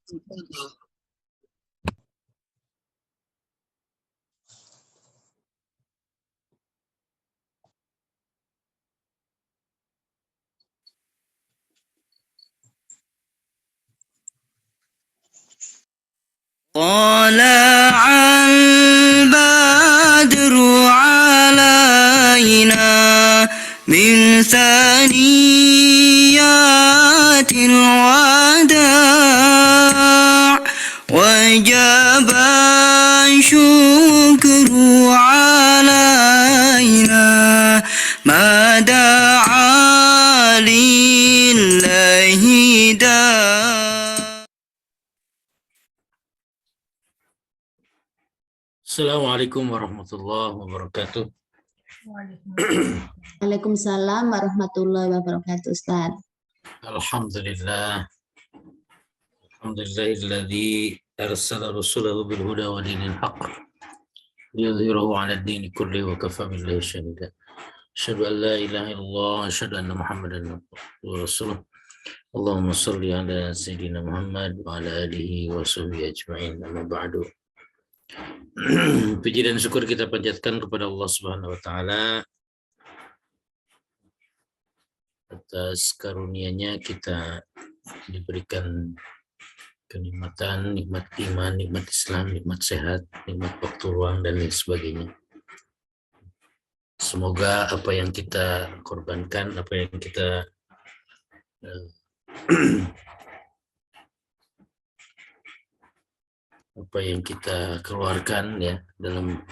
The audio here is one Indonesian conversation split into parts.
طلع البدر علينا من ثنيات الوداع وجب الشكر علينا ما دعا لله داع. Assalamualaikum warahmatullahi wabarakatuh. Waalaikumsalam warahmatullahi wabarakatuh, Ustaz. Alhamdulillah. Alhamdulillahilladzi arsala rasulahu bil huda wa dinil haqq liyudhhirahu 'ala ad-dini kulli wa kafa billahi shahida. Asyhadu an la ilaha illallah wa asyhadu anna Muhammadan abduhu wa rasuluh. Allahumma shalli 'ala sayyidina Muhammad wa 'ala alihi wa sahbihi ajma'in. Amma ba'du. Puji dan syukur kita panjatkan kepada Allah Subhanahu wa taala atas karunia-Nya kita diberikan kenikmatan, nikmat iman, nikmat Islam, nikmat sehat, nikmat waktu luang dan lain sebagainya. Semoga apa yang kita korbankan, apa yang kita apa yang kita keluarkan ya dalam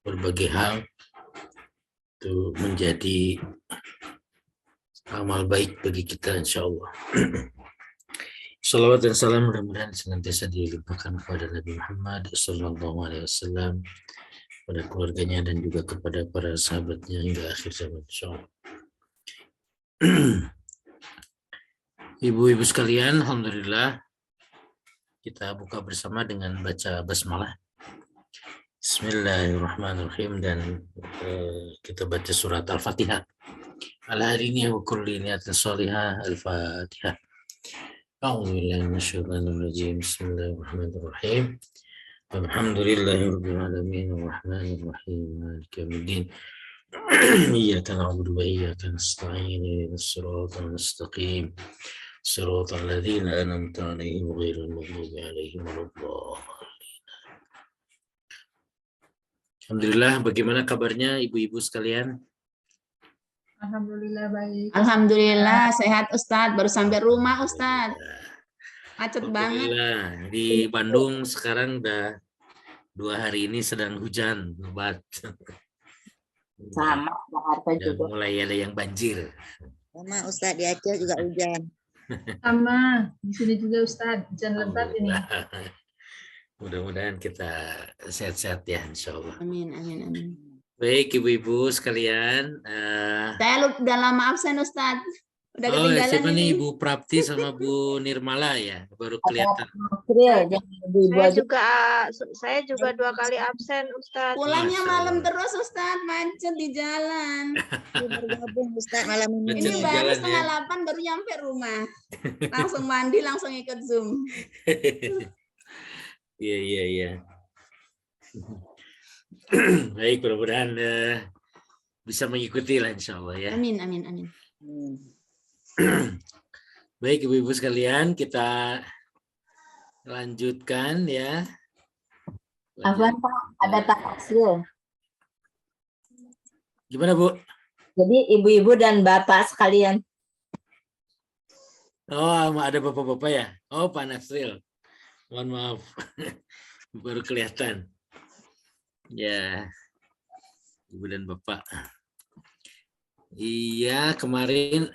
berbagai hal itu menjadi amal baik bagi kita insyaallah. Salawat dan salam mudah-mudahan senantiasa dilimpahkan kepada Nabi Muhammad SAW, pada keluarganya dan juga kepada para sahabatnya hingga akhir zaman insyaallah. Ibu-ibu sekalian, alhamdulillah kita buka bersama dengan baca basmalah. Bismillahirrahmanirrahim dan kita baca surat Al-Fatihah. Ala hari ini wa kulli niyatin salihah Al-Fatihah. A'udzubillahi minasyaitonir rajim. Bismillahirrahmanirrahim. Alhamdulillahirabbil alamin arrahmanir rahim maliki yaumiddin. Iyyaka na'budu wa iyyaka nasta'in ihdinas siratal mustaqim. Shiratal ladzina an'amta 'alaihim ghairil maghdubi 'alaihim waladdallin. Alhamdulillah, bagaimana kabarnya ibu-ibu sekalian? Alhamdulillah baik. Alhamdulillah sehat, Ustadz. Baru sampai rumah, Ustadz. Macet banget. Di Bandung sekarang udah 2 hari ini sedang hujan lebat. Sama, Jakarta juga. Mulai ada yang banjir. Sama Ustadz, di Aceh juga hujan. Sama, di sini juga Ustadz, hujan lebat ini. Mudah-mudahan kita sehat-sehat ya, insya Allah. Amin, amin, amin. Baik, ibu-ibu sekalian. Saya udah lama absen, Ustadz. Udah ketinggalan siapa nih ini. Ibu Prapti sama Bu Nirmala ya? Baru kelihatan. Saya juga 2 kali absen, Ustadz. Pulangnya malam terus, Ustadz. Macet di jalan. Bergabung Ustadz malam ini. Ini baru setengah 8 baru nyampe rumah. Langsung mandi, langsung ikut Zoom. Iya. Baik, mudah-mudahan bisa mengikuti lah insya Allah ya. Amin, amin, amin. Baik, ibu-ibu sekalian, kita lanjutkan ya. Afwan Pak, ada taksil. Gimana Bu? Jadi ibu-ibu dan bapak sekalian. Oh, ada bapak-bapak ya? Oh, Pak Nasril. Mohon maaf, baru kelihatan. Ya, ibu dan bapak. Iya, kemarin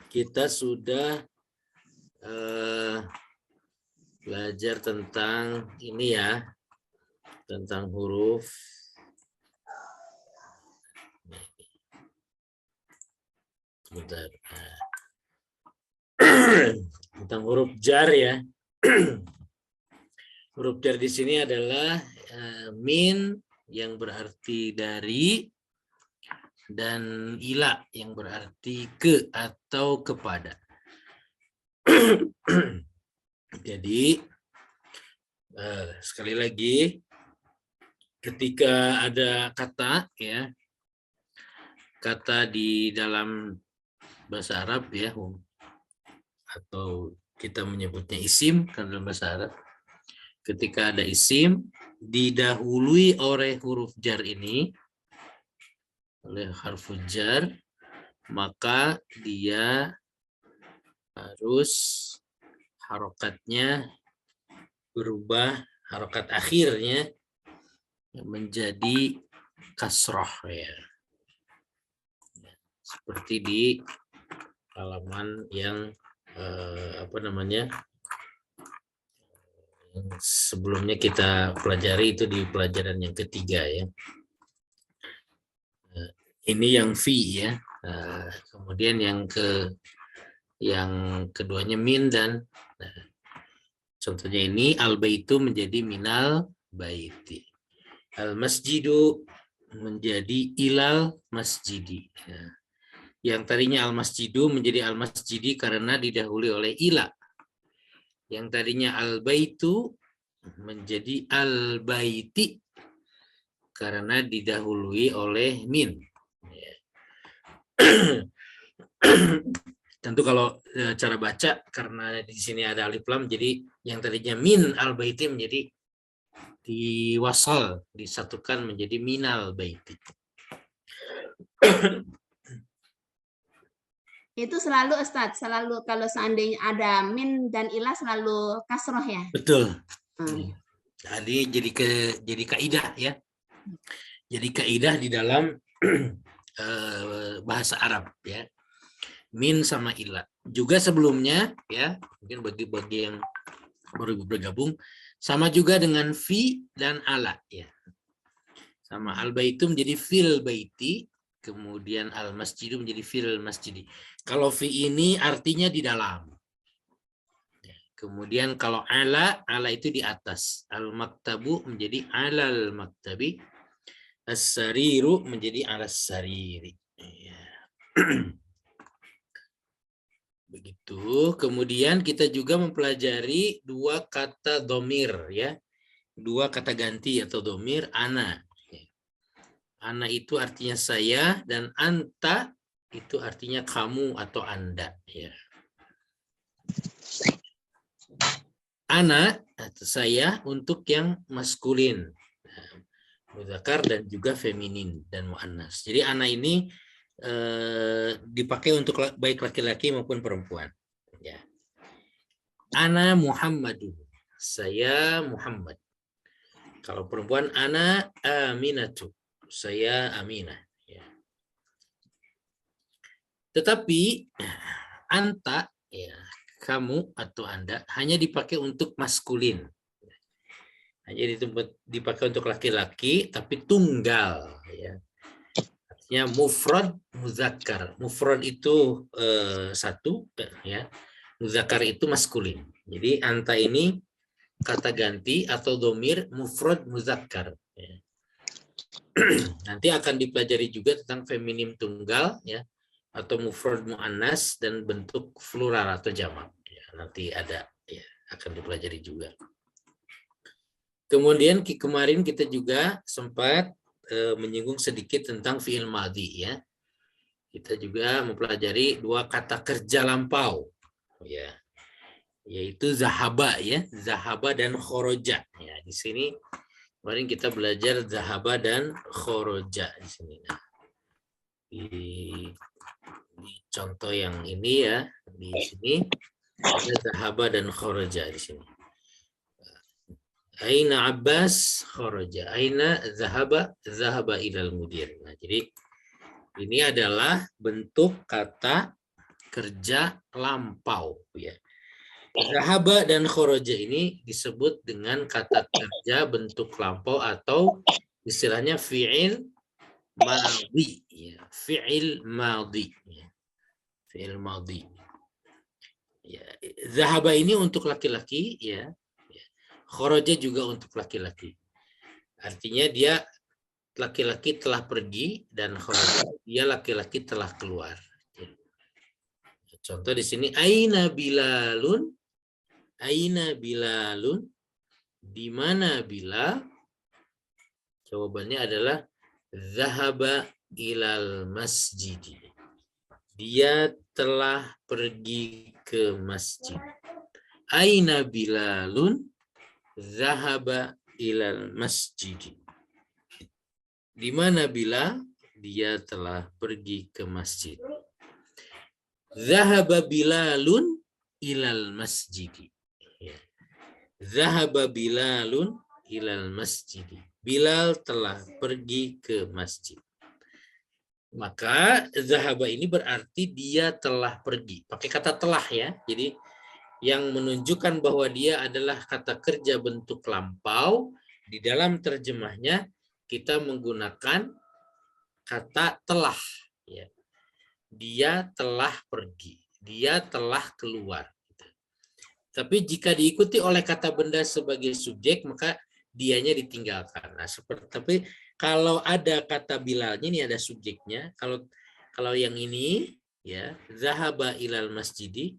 kita sudah belajar tentang ini ya, tentang huruf. Sebentar. Tentang huruf jar ya. Huruf jar di sini adalah min yang berarti dari dan ila yang berarti ke atau kepada. Jadi sekali lagi, ketika ada kata ya, kata di dalam bahasa Arab ya, atau kita menyebutnya isim kan dalam bahasa Arab. Ketika ada isim didahului oleh huruf jar ini, oleh harfu jar, maka dia harus harokatnya berubah, harokat akhirnya menjadi kasroh ya. Seperti di halaman yang yang sebelumnya kita pelajari, itu di pelajaran yang ketiga ya. Ini yang fi ya. Kemudian yang keduanya min dan contohnya ini al-baitu menjadi minal baiti. Al-masjidu menjadi ilal masjidi. Yang tadinya al-masjidu menjadi al-masjidi karena didahului oleh ila. Yang tadinya al-baitu menjadi al-baiti karena didahului oleh min. Tentu kalau cara baca, karena di sini ada alif lam, jadi yang tadinya min al-baiti menjadi diwasal, disatukan menjadi minal baiti. Itu selalu Ustadz, selalu kalau seandainya ada min dan ilah selalu kasroh ya. Betul. Jadi jadi kaidah ya. Jadi kaidah di dalam bahasa Arab ya. Min sama ilah. Juga sebelumnya ya, mungkin bagi yang baru bergabung, sama juga dengan fi dan ala ya. Sama al-baitu menjadi fil baiti, kemudian al-masjidu menjadi fil masjidi. Kalau fi ini artinya di dalam. Kemudian kalau ala itu di atas. Al-maktabu menjadi alal maktabi. As-sariru menjadi alas sariri. Begitu. Kemudian kita juga mempelajari dua kata domir ya. Dua kata ganti atau domir, ana. Ana itu artinya saya dan anta itu artinya kamu atau anda ya. Ana atau saya untuk yang maskulin, mudzakar dan juga feminin dan muannas. Jadi ana ini dipakai untuk baik laki-laki maupun perempuan. Ya. Ana Muhammadun, saya Muhammad. Kalau perempuan ana Aminatu, saya Aminah. Ya. Tetapi anta, ya, kamu atau anda hanya dipakai untuk maskulin. Hanya dipakai untuk laki-laki, tapi tunggal. Ya. Artinya mufrad muzakkar. Mufrad itu satu, ya. Muzakkar itu maskulin. Jadi anta ini kata ganti atau domir mufrad muzakkar. Ya. Nanti akan dipelajari juga tentang feminim tunggal, ya, atau mufrad muannas dan bentuk plural atau jamak. Ya, nanti ada, ya, akan dipelajari juga. Kemudian kemarin kita juga sempat menyinggung sedikit tentang fi'il madhi ya. Kita juga mempelajari dua kata kerja lampau ya. Yaitu zahaba ya, zahaba dan khoroja ya. Di sini kemarin kita belajar zahaba dan khoroja di sini. Nah, di contoh yang ini ya, di sini ada zahaba dan khoroja di sini. Aina Abbas kharaja, aina zahaba ilal mudir. Nah, jadi ini adalah bentuk kata kerja lampau ya. Zahaba dan kharaja ini disebut dengan kata kerja bentuk lampau atau istilahnya fi'il madhi ya, fi'il madhi ya. Fi'il madhi. Ya, zahaba ini untuk laki-laki ya. Kharaja juga untuk laki-laki. Artinya dia laki-laki telah pergi dan kharaja dia laki-laki telah keluar. Contoh di sini aina Bilalun, Aina Bilalun? Di mana Bilal? Jawabannya adalah zahaba ilal masjid. Dia telah pergi ke masjid. Aina Bilalun? Zahaba ilal masjid. Di mana Bilal? Dia telah pergi ke masjid. Zahaba Bilalun ilal masjid. Ya. Zahaba Bilalun ilal masjid. Bilal telah pergi ke masjid. Maka zahaba ini berarti dia telah pergi. Pakai kata telah ya. Jadi yang menunjukkan bahwa dia adalah kata kerja bentuk lampau, di dalam terjemahnya kita menggunakan kata telah. Ya. Dia telah pergi. Dia telah keluar. Tapi jika diikuti oleh kata benda sebagai subjek, maka dianya ditinggalkan. Nah, tapi kalau ada kata Bilalnya, ini ada subjeknya. Kalau yang ini, ya, zahaba ilal masjidi.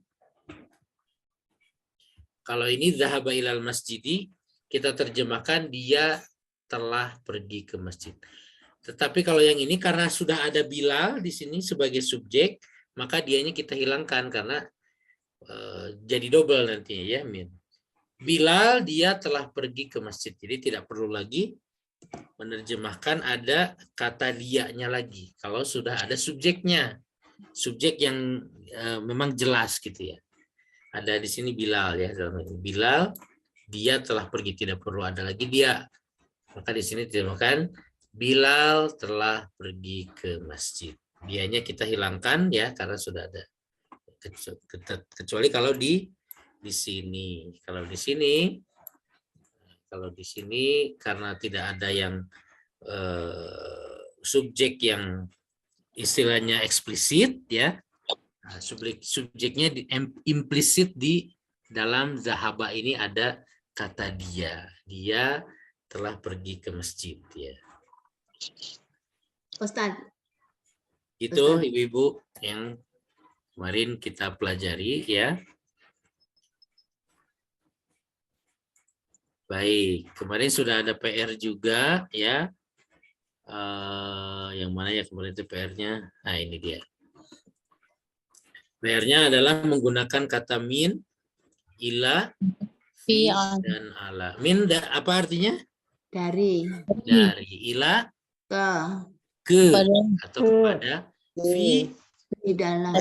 Kalau ini zahaba ilal masjidi, kita terjemahkan dia telah pergi ke masjid. Tetapi kalau yang ini karena sudah ada Bilal di sini sebagai subjek, maka dianya kita hilangkan karena jadi double nantinya ya, Min. Bilal dia telah pergi ke masjid. Jadi tidak perlu lagi menerjemahkan ada kata dianya lagi kalau sudah ada subjeknya. Subjek yang memang jelas gitu ya. Ada di sini Bilal ya, Bilal dia telah pergi, tidak perlu ada lagi dia. Maka di sini diterjemahkan Bilal telah pergi ke masjid. Dianya kita hilangkan ya karena sudah ada. Kecuali kalau di sini. Kalau di sini karena tidak ada yang subjek yang istilahnya eksplisit ya. Nah, subjeknya implisit di dalam zahaba ini ada kata dia. Dia telah pergi ke masjid ya. Ustaz, Itu ibu-ibu yang kemarin kita pelajari ya. Baik, kemarin sudah ada PR juga ya. Yang mana ya kemarin itu PR-nya? Nah ini dia. PR-nya adalah menggunakan kata min, ila, fi, dan ala. Min apa artinya? dari Dari, ila, ke atau kepada, fi, di dalam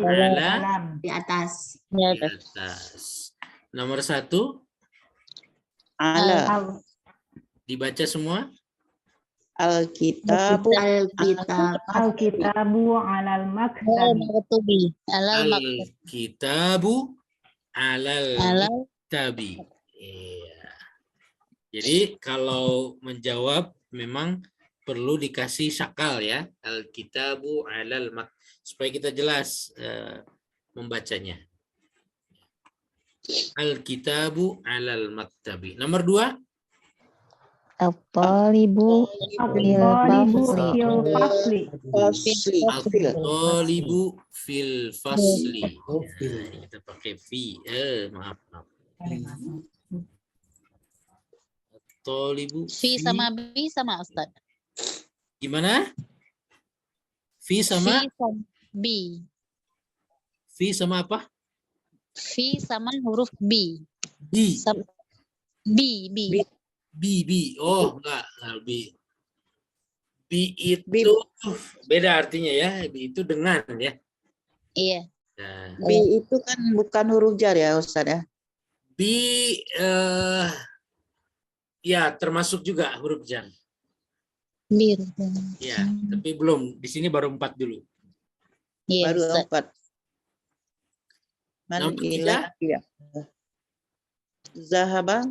ala, di atas. di atas. Nomor 1, Ala. dibaca semua. Alkitabu. Alkitabu alal maktabi. Alkitabu alal maktabi. Iya. Jadi kalau menjawab memang perlu dikasih syakal ya. Alkitabu alal maktabi. Supaya kita jelas membacanya. Alkitabu alal maktabi. Nomor 2. At-talibu fil fasli. At-talibu fil fasli. Nah, kita pakai fi. Maaf. At-talibu Fi sama bi sama Ustaz. Gimana? Fi sama bi. Fi sama apa? Fi sama huruf bi. Bi. Bi. Bi. Oh, enggak. Bi. Bi itu beda artinya ya. Bi itu dengan ya. Iya. Nah, Bi itu kan bukan huruf jar ya Ustaz ya? bi ya termasuk juga huruf jar. Bir. Ya, tapi belum. Di sini baru 4 dulu. Iya, Baru Ustaz. 4. Nomor 3. Zahaba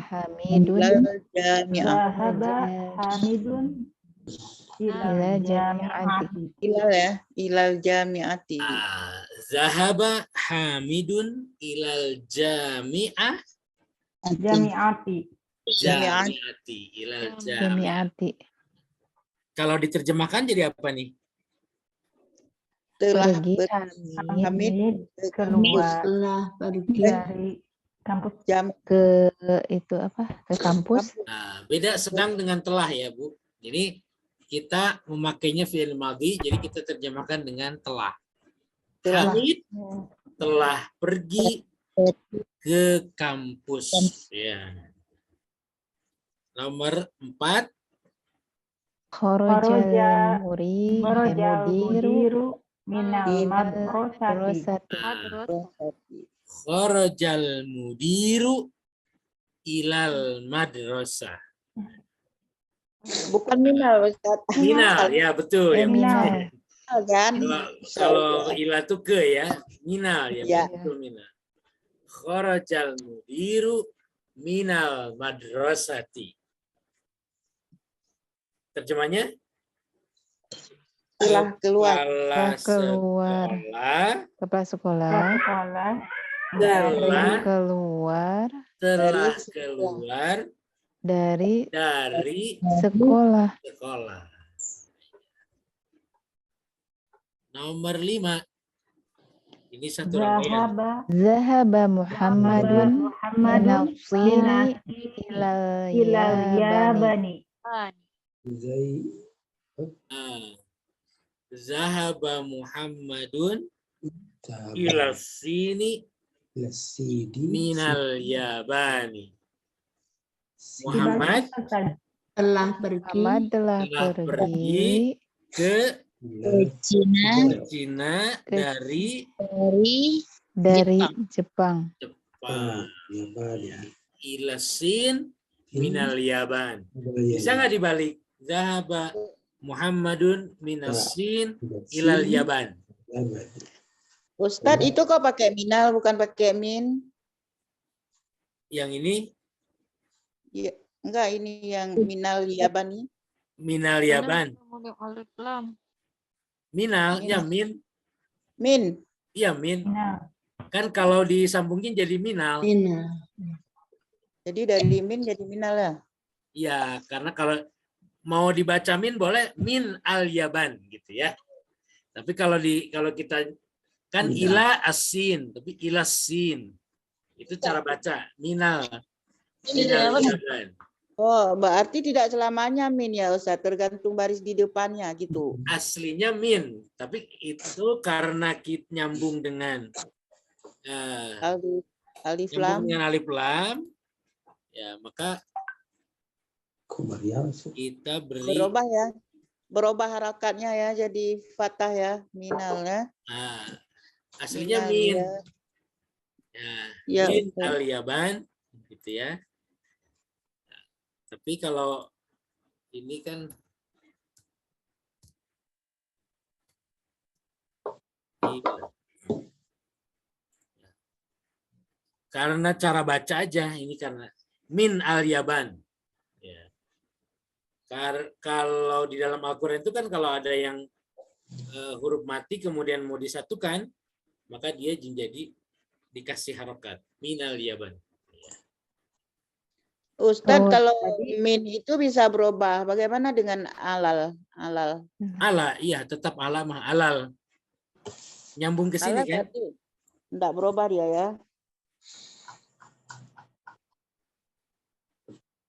Hamidun jami'ah. Zahaba Hamidun ila jami'ati. Ilal jami'ati. Zahaba Hamidun ilal jami'ah. Jami'ati. Ilal jami'ah. jami'ati. Kalau diterjemahkan jadi apa nih? telah pergi Hamid Hamid keluar Setelah pergi dari kampus. jam ke itu apa? Ke kampus. Nah, beda sedang dengan telah ya, Bu. Jadi kita memakainya fi'il madhi, jadi kita terjemahkan dengan telah. Telah. Hamid telah pergi ke kampus. Ya. Nomor 4. Khorojal Khorojal mudiru mudiru minal Minal madrasati. Kharajal mudiru ilal madrasah. bukan minal Ustaz. Minal, ya betul. Ya, minal. Kan? kalau ila itu ke ya, minal ya, Ya. betul minal. Kharajal mudiru minal madrasati. Terjemahnya? Telah keluar Kepala keluar. sekolah Kepala sekolah Sekolah telah keluar keluar dari dari sekolah. sekolah. Nomor 5. Ini satu rangkaian. Zahaba Muhammadun Muhammadun minal ilal ilal yabani. yabani. Zahaba Muhammadun ila sini minal yabani. Muhammad telah pergi Muhammad telah telah pergi ke Cina Cina dari dari Jepang. Jepang. Ila sin minal yaban. Bisa nggak dibalik? Zahaba Muhammadun minasin ilal yaban. Ustadz itu kok pakai minal bukan pakai min? Yang ini Ya, enggak, ini yang minal yabani. minal yaban. Minal, ya min. Min. Iya min. Nah, Kan kalau disambungin jadi minal. Mina. Jadi dari min jadi minal ya. Iya, karena kalau mau dibaca min boleh min al yaban gitu ya. Tapi kalau kita kan ila asin, tapi ila sin. Itu cara baca minal. Minal yaban. Oh, berarti tidak selamanya min ya Ustaz, tergantung baris di depannya gitu. Aslinya min, tapi itu karena kita nyambung dengan Alif nyambung lam. dengan alif lam, ya maka kita beri Berubah harakatnya ya jadi fathah ya, minal ya. aslinya Minal, min, ya. min Ustaz. al yaban, gitu ya. Tapi kalau ini kan karena cara baca aja, ini karena min al yaban. Ya. Kalau di dalam Al-Quran itu kan kalau ada yang huruf mati kemudian mau disatukan, maka dia jadi dikasih harokat min al yaban. Ustadz, kalau min itu bisa berubah. Bagaimana dengan alal? Ala, iya tetap ala mah alal. Nyambung ke sini Alal kan? berarti enggak berubah dia ya.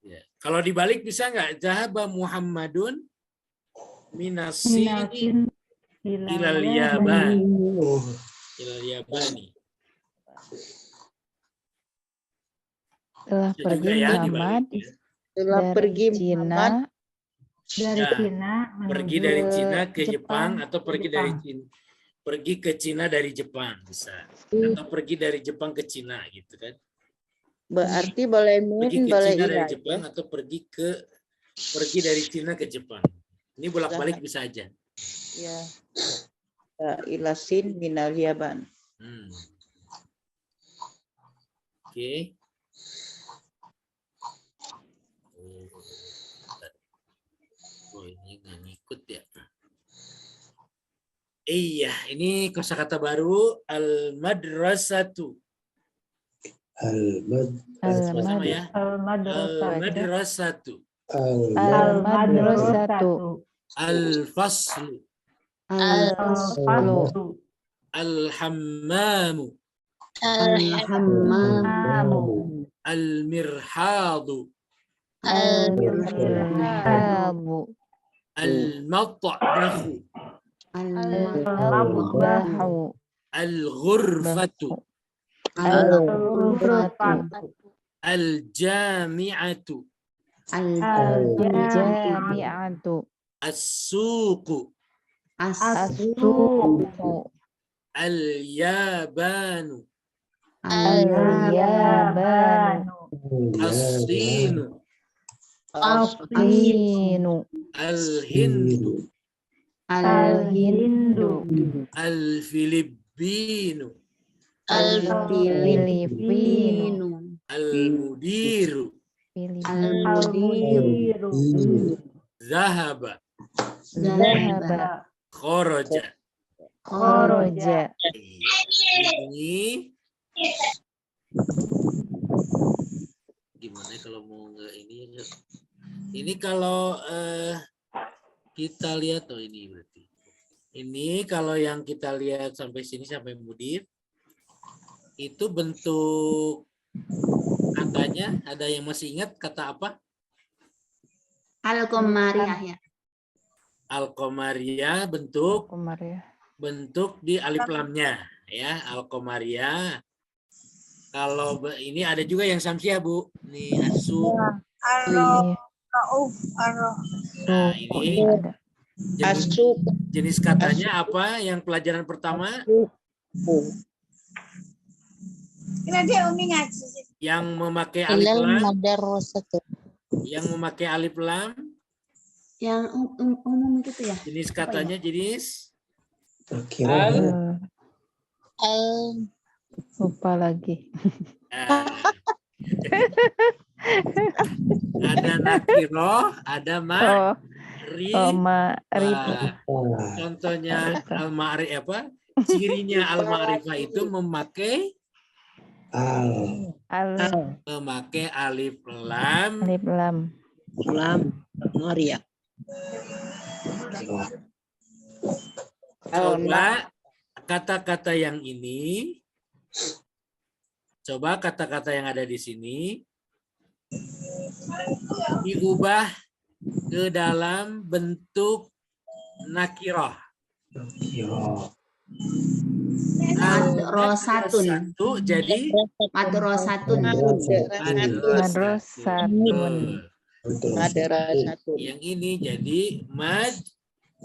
Ya. Kalau dibalik bisa nggak? Zahaba Muhammadun minasini ilal yaban. Ilal yabani. Telah Bisa pergi juga ya Muhammad dibalik, ya. Telah dari pergi Muhammad dari Ya. Cina Pergi menuju dari Cina ke Jepang. Jepang atau pergi dari Cina. Pergi ke Cina dari Jepang bisa. Atau pergi dari Jepang ke Cina gitu kan. berarti boleh Pergi min, ke boleh Cina dari ilah. Jepang atau pergi dari Cina ke Jepang. Ini bolak-balik bisa aja. Ya. Ilasin minal yaban. Oke. Oh, ini nggak ngikut ya. Iya, ini kosakata baru al-madrasatu. Sama ya. al-madrasah. Al-madrasatu. Al-madrasatu. Al-faslu. Al-faslu. Al-hammamu. Al-hammamu. Al-mirhadu. Al-mirhabu. Al-matbakhu. Al-matbahu. Al-ghurfatu. Al-ghurfatu. Al-jami'atu. Al-jami'atu. As-suqu. As-suqu. Al-yabanu. Al-yabanu. As-sinu. As-sinu. Al-hindu. Al-hindu. Al-filippinu. Al-filipino. Al-mudiru. Al-mudiru. Zahaba. Zahaba. Kharaja. Kharaja. Ini gimana kalau mau nggak ini? Ini kalau kita lihat ini berarti. Ini kalau yang kita lihat sampai sini sampai mudir itu bentuk katanya, ada yang masih ingat kata apa? Al-qamariyah ya. Al-qamariyah bentuk Qamariyah. di alif lamnya ya, al-qamariyah. Kalau ini ada juga yang samsiah, Bu. Nih asu. Ar-rauf, Nah, Suku ini ada. jenis katanya apa yang pelajaran pertama? Yang memakai alif lam. Yang memakai alif lam. Yang umum gitu ya. Jenis katanya jenis Lupa lagi. Ada nakiroh, ada ma'rif. Ma'rifah. Contohnya al-ma'rif apa? Cirinya al-ma'rifah itu memakai alif lam. Alif lam. Coba kata-kata yang ini. Coba kata-kata yang ada di sini diubah ke dalam bentuk nakirah. Madrasatun. Jadi Madrasatun. Madrasatun. Yang ini jadi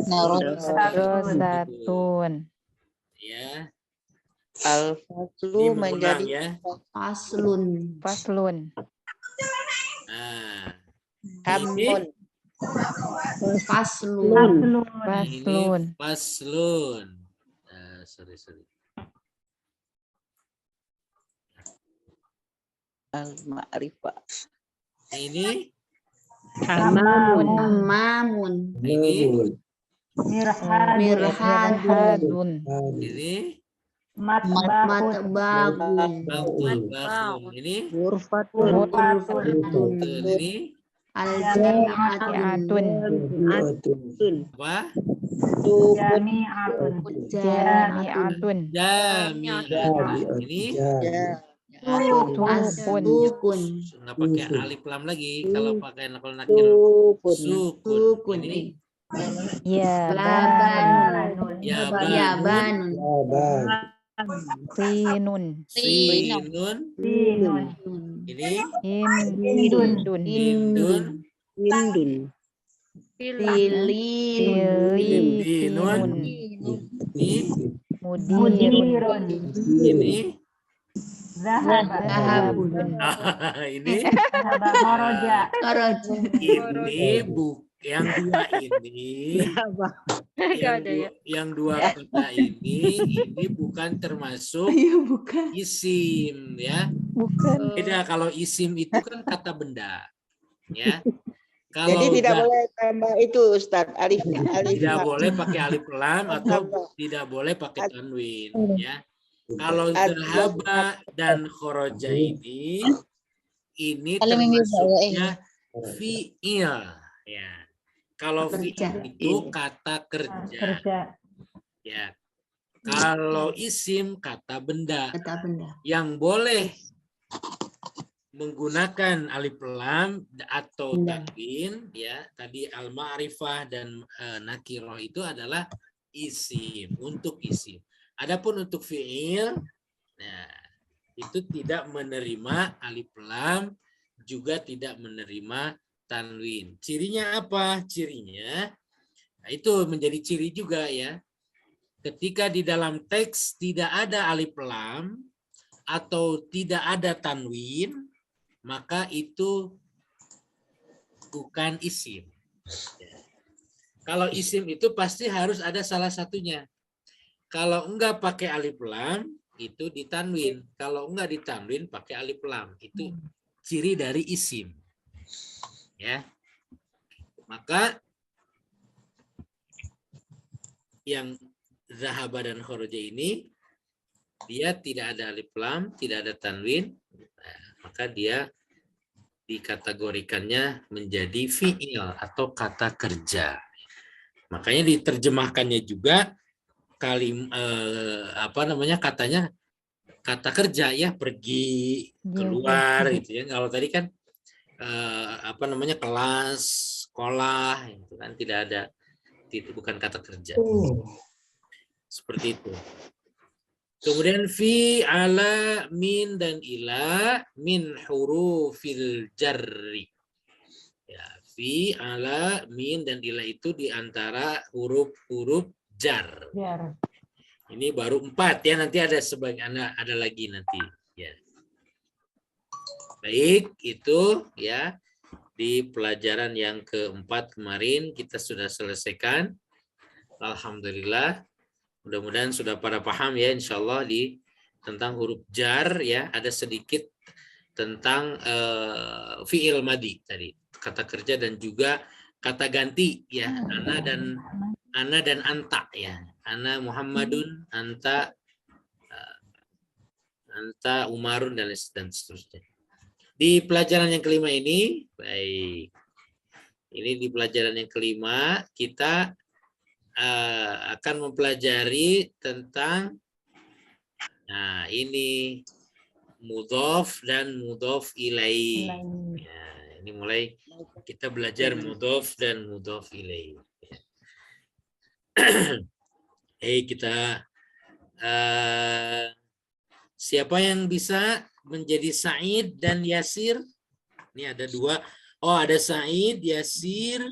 Madrasatun. ya. Al-faslu menjadi ya. Faslun. Faslun. Nah, hamun. Faslun. Faslun. ini faslun. Sorry. Al-ma'rifah. Ini Mamun. ini Mirhadun. ini Matbakun. Bakhun. Ini Ghurfatun. ini Al-jami'atun. apa? Jami'atun. Jami'atun. Ini As-sukun. nggak pakai alif lam lagi. Kalau pakai nakal nakir sukun. Sukun. Ini Labanun. yaban. Yabanun. Sinun. Sinun. Ini Hindun. hindun. Filipinun. Ini Mudirun. ini Zahabun. ini Koroja. ini yang dua ini yang dua kata ini bukan termasuk isim ya. Bukan. Beda, kalau isim itu kan kata benda ya. Kalau Jadi tidak boleh tambah itu Ustadz, alifnya. tidak boleh pakai alif lam atau tidak boleh pakai tanwin ya. Kalau zahaba dan khoroja ini termasuknya fi'il ya. Kalau fi'il itu kata kerja Ya. Kalau isim kata benda Kata benda. yang boleh menggunakan alif lam atau Benda. tanwin, ya tadi al-ma'rifah dan nakirah itu adalah isim, untuk isim. Adapun untuk fiil, nah itu tidak menerima alif lam, juga tidak menerima tanwin. Cirinya apa? Cirinya nah, itu menjadi ciri juga ya. Ketika di dalam teks tidak ada alif lam atau tidak ada tanwin, maka itu bukan isim. Kalau isim itu pasti harus ada salah satunya. Kalau enggak pakai alif lam, itu ditanwin. Kalau enggak ditanwin pakai alif lam. Itu ciri dari isim. Ya. Maka yang zahaba dan kharaja ini dia tidak ada alif lam, tidak ada tanwin, maka dia dikategorikannya menjadi fi'il atau kata kerja. Makanya diterjemahkannya juga katanya kata kerja ya, pergi, keluar gitu ya. Kalau tadi kan kelas, sekolah itu kan tidak ada, itu bukan kata kerja. Seperti itu. Kemudian fi, ala, min dan ila min hurufil jarri. Ya, fi, ala, min dan ila itu di antara huruf-huruf jar. Ini baru 4 ya, nanti ada ada lagi nanti ya. Baik, itu ya di pelajaran yang keempat kemarin kita sudah selesaikan. Alhamdulillah. Mudah-mudahan sudah pada paham ya, insya Allah tentang huruf jar ya, ada sedikit tentang fi'il madi tadi, kata kerja dan juga kata ganti ya, ana dan anta ya, ana Muhammadun, anta Umarun dan seterusnya. Di pelajaran yang kelima ini, baik, ini di pelajaran yang kelima kita akan mempelajari tentang ini mudhof dan mudhof ilaih. Ya, ini mulai kita belajar mudhof dan mudhof ilaih. Kita siapa yang bisa menjadi Sa'id dan Yasir? Ini ada 2. Oh, ada Sa'id, Yasir,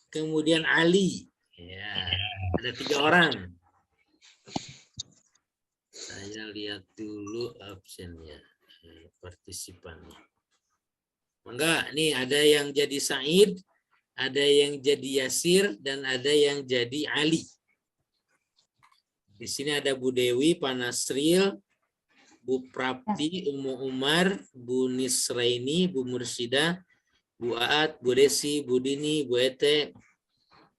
kemudian Ali. Ya, ada 3 orang. Saya lihat dulu absennya, partisipannya. Enggak, nih ada yang jadi Sa'id, ada yang jadi Yasir, dan ada yang jadi Ali. Di sini ada Bu Dewi, Pak Nasril, Bu Prapti, Ummu Umar, Bu Nisraini, Bu Mursidah, Bu Aat, Bu Desi, Bu Dini, Bu Ete,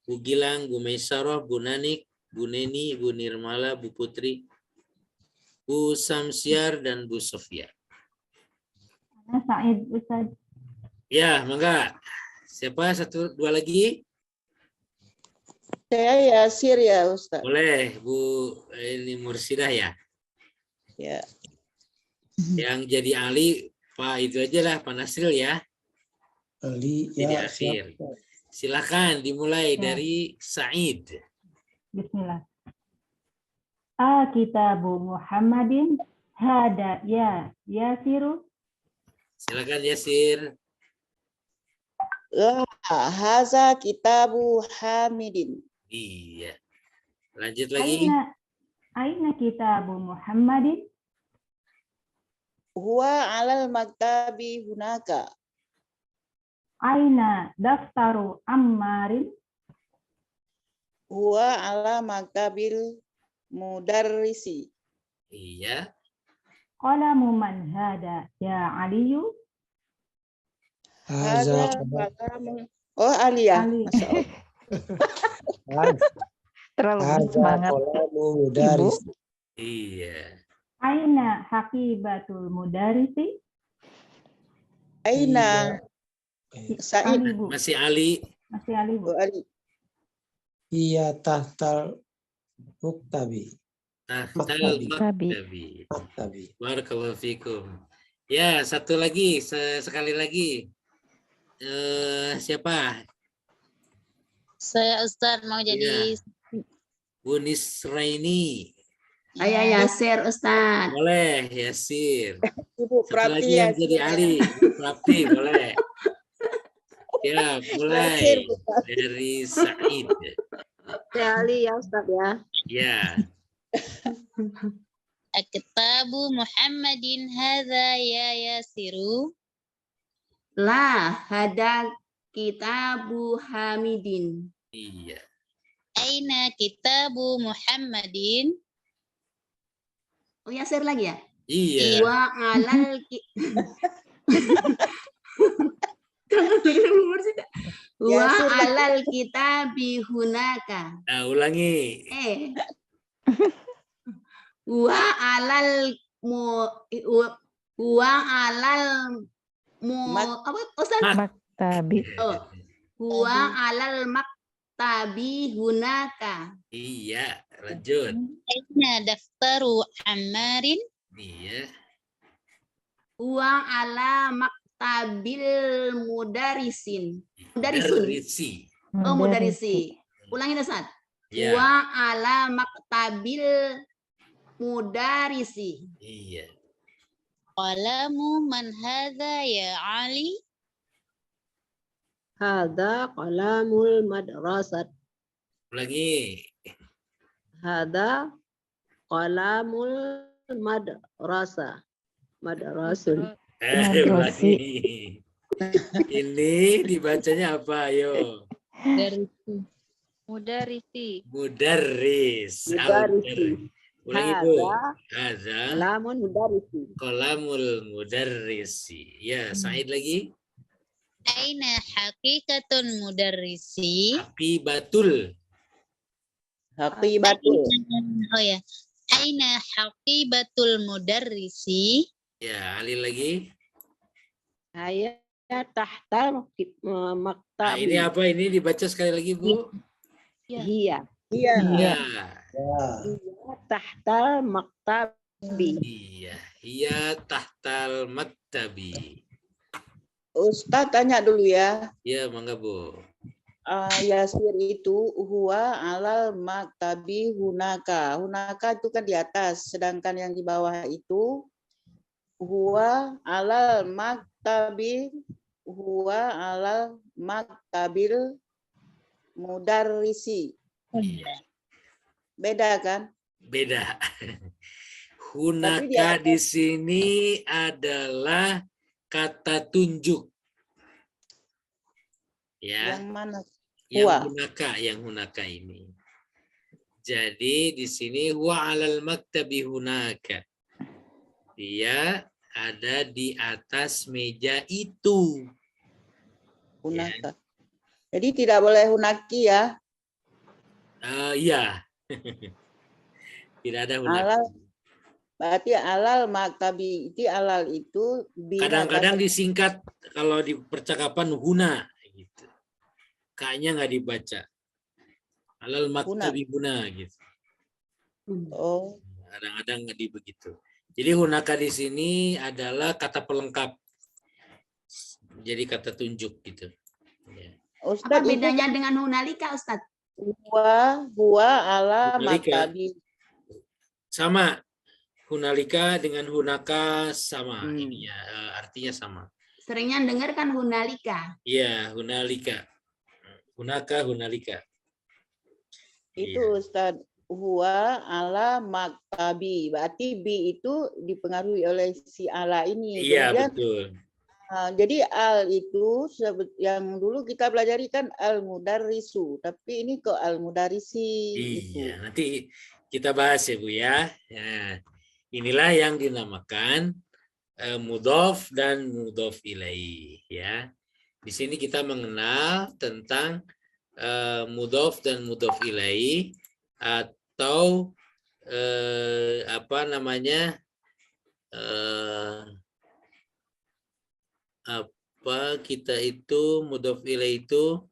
Bu Gilang, Bu Maisaroh, Bu Nanik, Bu Neni, Bu Nirmala, Bu Putri, Bu Samsiar, dan Bu Sofia. Said, Ustaz. Ya, mangga. Siapa 1, 2 lagi? Saya Yasir ya, Ustaz. Boleh, Bu ini Mursidah ya. Ya. Yang jadi Ali, Pak itu aja lah, Pak Nasril ya. Ali, Jadi akhir. Silakan dimulai dari Sa'id. Bismillah. Kitabu Muhammadin hada ya Yasiru. Silakan Yasir. Haza kitabu Hamidin. Iya. Lanjut lagi. Aina kitabu Muhammadin. Huwa alal maktabi hunaka. Aina daftaru Ammarin. Huwa ala maktabil mudarrisi. Iya. Qalamu man hada ya Aliyu. Haza kalamu. Oh, Ali ya. Ali. Masya Allah. Terlalu semangat. Ibu. Iya. Aina haqibatul mudarisi. Aina Sa'id. Ali, Bu. Masih Ali. Masih Ali, Bu. Bu Ali. Iya tahtal Muktabi. Tahtal Maktabi. maktabi. Maktabi. Barakallahu fikum. Ya, satu lagi, sekali lagi. Siapa? Saya Ustadz mau jadi Bu Nisraini. Saya Yasir Ustadz. Boleh, Yasir. Ibu Satu lagi Prapti yang ya. jadi Ali. Prapti, boleh. Ya, mulai. Yasir, Ustaz. Dari Said. Ya Ali ya Ustaz ya. Ya. Aktabu Muhammadin hadza ya Yasiru. Lah, hada kitabu Hamidin. Iya. Aina kitabu Muhammadin. Oh, Yasir lagi ya? Iya. Wa alal Wa Yasir lagi. alal kitabi hunaka. Nah, ulangi. Wa alal apa Ustaz? Maktabi. Oh, wa alal maktabi hunaka. Iya, lanjut. Aina daftaru Ammarin. Iya. Wa ala maktabil mudarisin. Mudarisun. Darisi. Oh, mudarisi. Ulangin Ustaz. Ya. Wa ala maktabil mudarisi. Iya. Qalamu man hadza ya Ali. Hada qalamul madrasat. Ulangi. Hada qalamul madrasah. Madrasun. Madrasi. Ulangi. Ini dibacanya apa, ayo? Mudarisi. Mudarris. Mudarrisi. Ulangi, Bu. Hada Hadza qalamun mudarrisi. qalamul mudarrisi. Ya, Said lagi. Aina haqiqatun mudarrisi. Aqibatul. Haqibatul. Oh ya. Aina haqibatul mudarrisi. Ya, Ali lagi. Saya tahtal Nah, maktabi. ini apa? Ini dibaca sekali lagi, Bu. Iya. Iya. Iya. Ya. Tahtal maktabi. Iya. Iya tahtal maktabi. Ustaz tanya dulu ya. Ya, mangga, Bu. Yasir itu huwa alal maktabi hunaka. Hunaka itu kan di atas, sedangkan yang di bawah itu huwa alal maktabi maktabil mudarrisi. Iya. Beda kan? Beda. Tapi di Hunaka atas- di sini adalah kata tunjuk. Ya, Yang mana? yang Huwa. yang hunaka ini. Jadi di sini huwa alal maktabi hunaka. Dia ada di atas meja itu. Hunaka. Jadi tidak boleh hunaki ya. Iya. Tidak ada hunaka. Alal berarti alal maktabi itu alal itu Kadang-kadang disingkat kalau di percakapan huna gitu. Kayaknya nggak dibaca. Alal maktabi huna gitu. Oh, Kadang-kadang nggak begitu. Jadi hunaka di sini adalah kata pelengkap. Jadi kata tunjuk gitu. Ya. Apa Ustaz itu bedanya dengan hunalika, Ustaz? huwa ala Hunalika. maktabi. Sama. Hunalika dengan hunaka sama. Hmm. Ininya, artinya sama. Seringnya dengar kan hunalika. Iya, hunalika. Hunaka, hunalika. Itu Ustaz huwa ala maktabi. Berarti bi itu dipengaruhi oleh si ala ini. Iya, Kemudian, betul. jadi al itu yang dulu kita pelajari kan al mudarrisu, tapi ini kok al mudarrisi itu. Iya, nanti kita bahas ya, Bu ya. Nah, inilah yang dinamakan mudhof dan mudhof ilaih ya. Di sini kita mengenal tentang mudhof dan mudhof ilaih atau apa namanya? Apa kita itu mudhof ilaih itu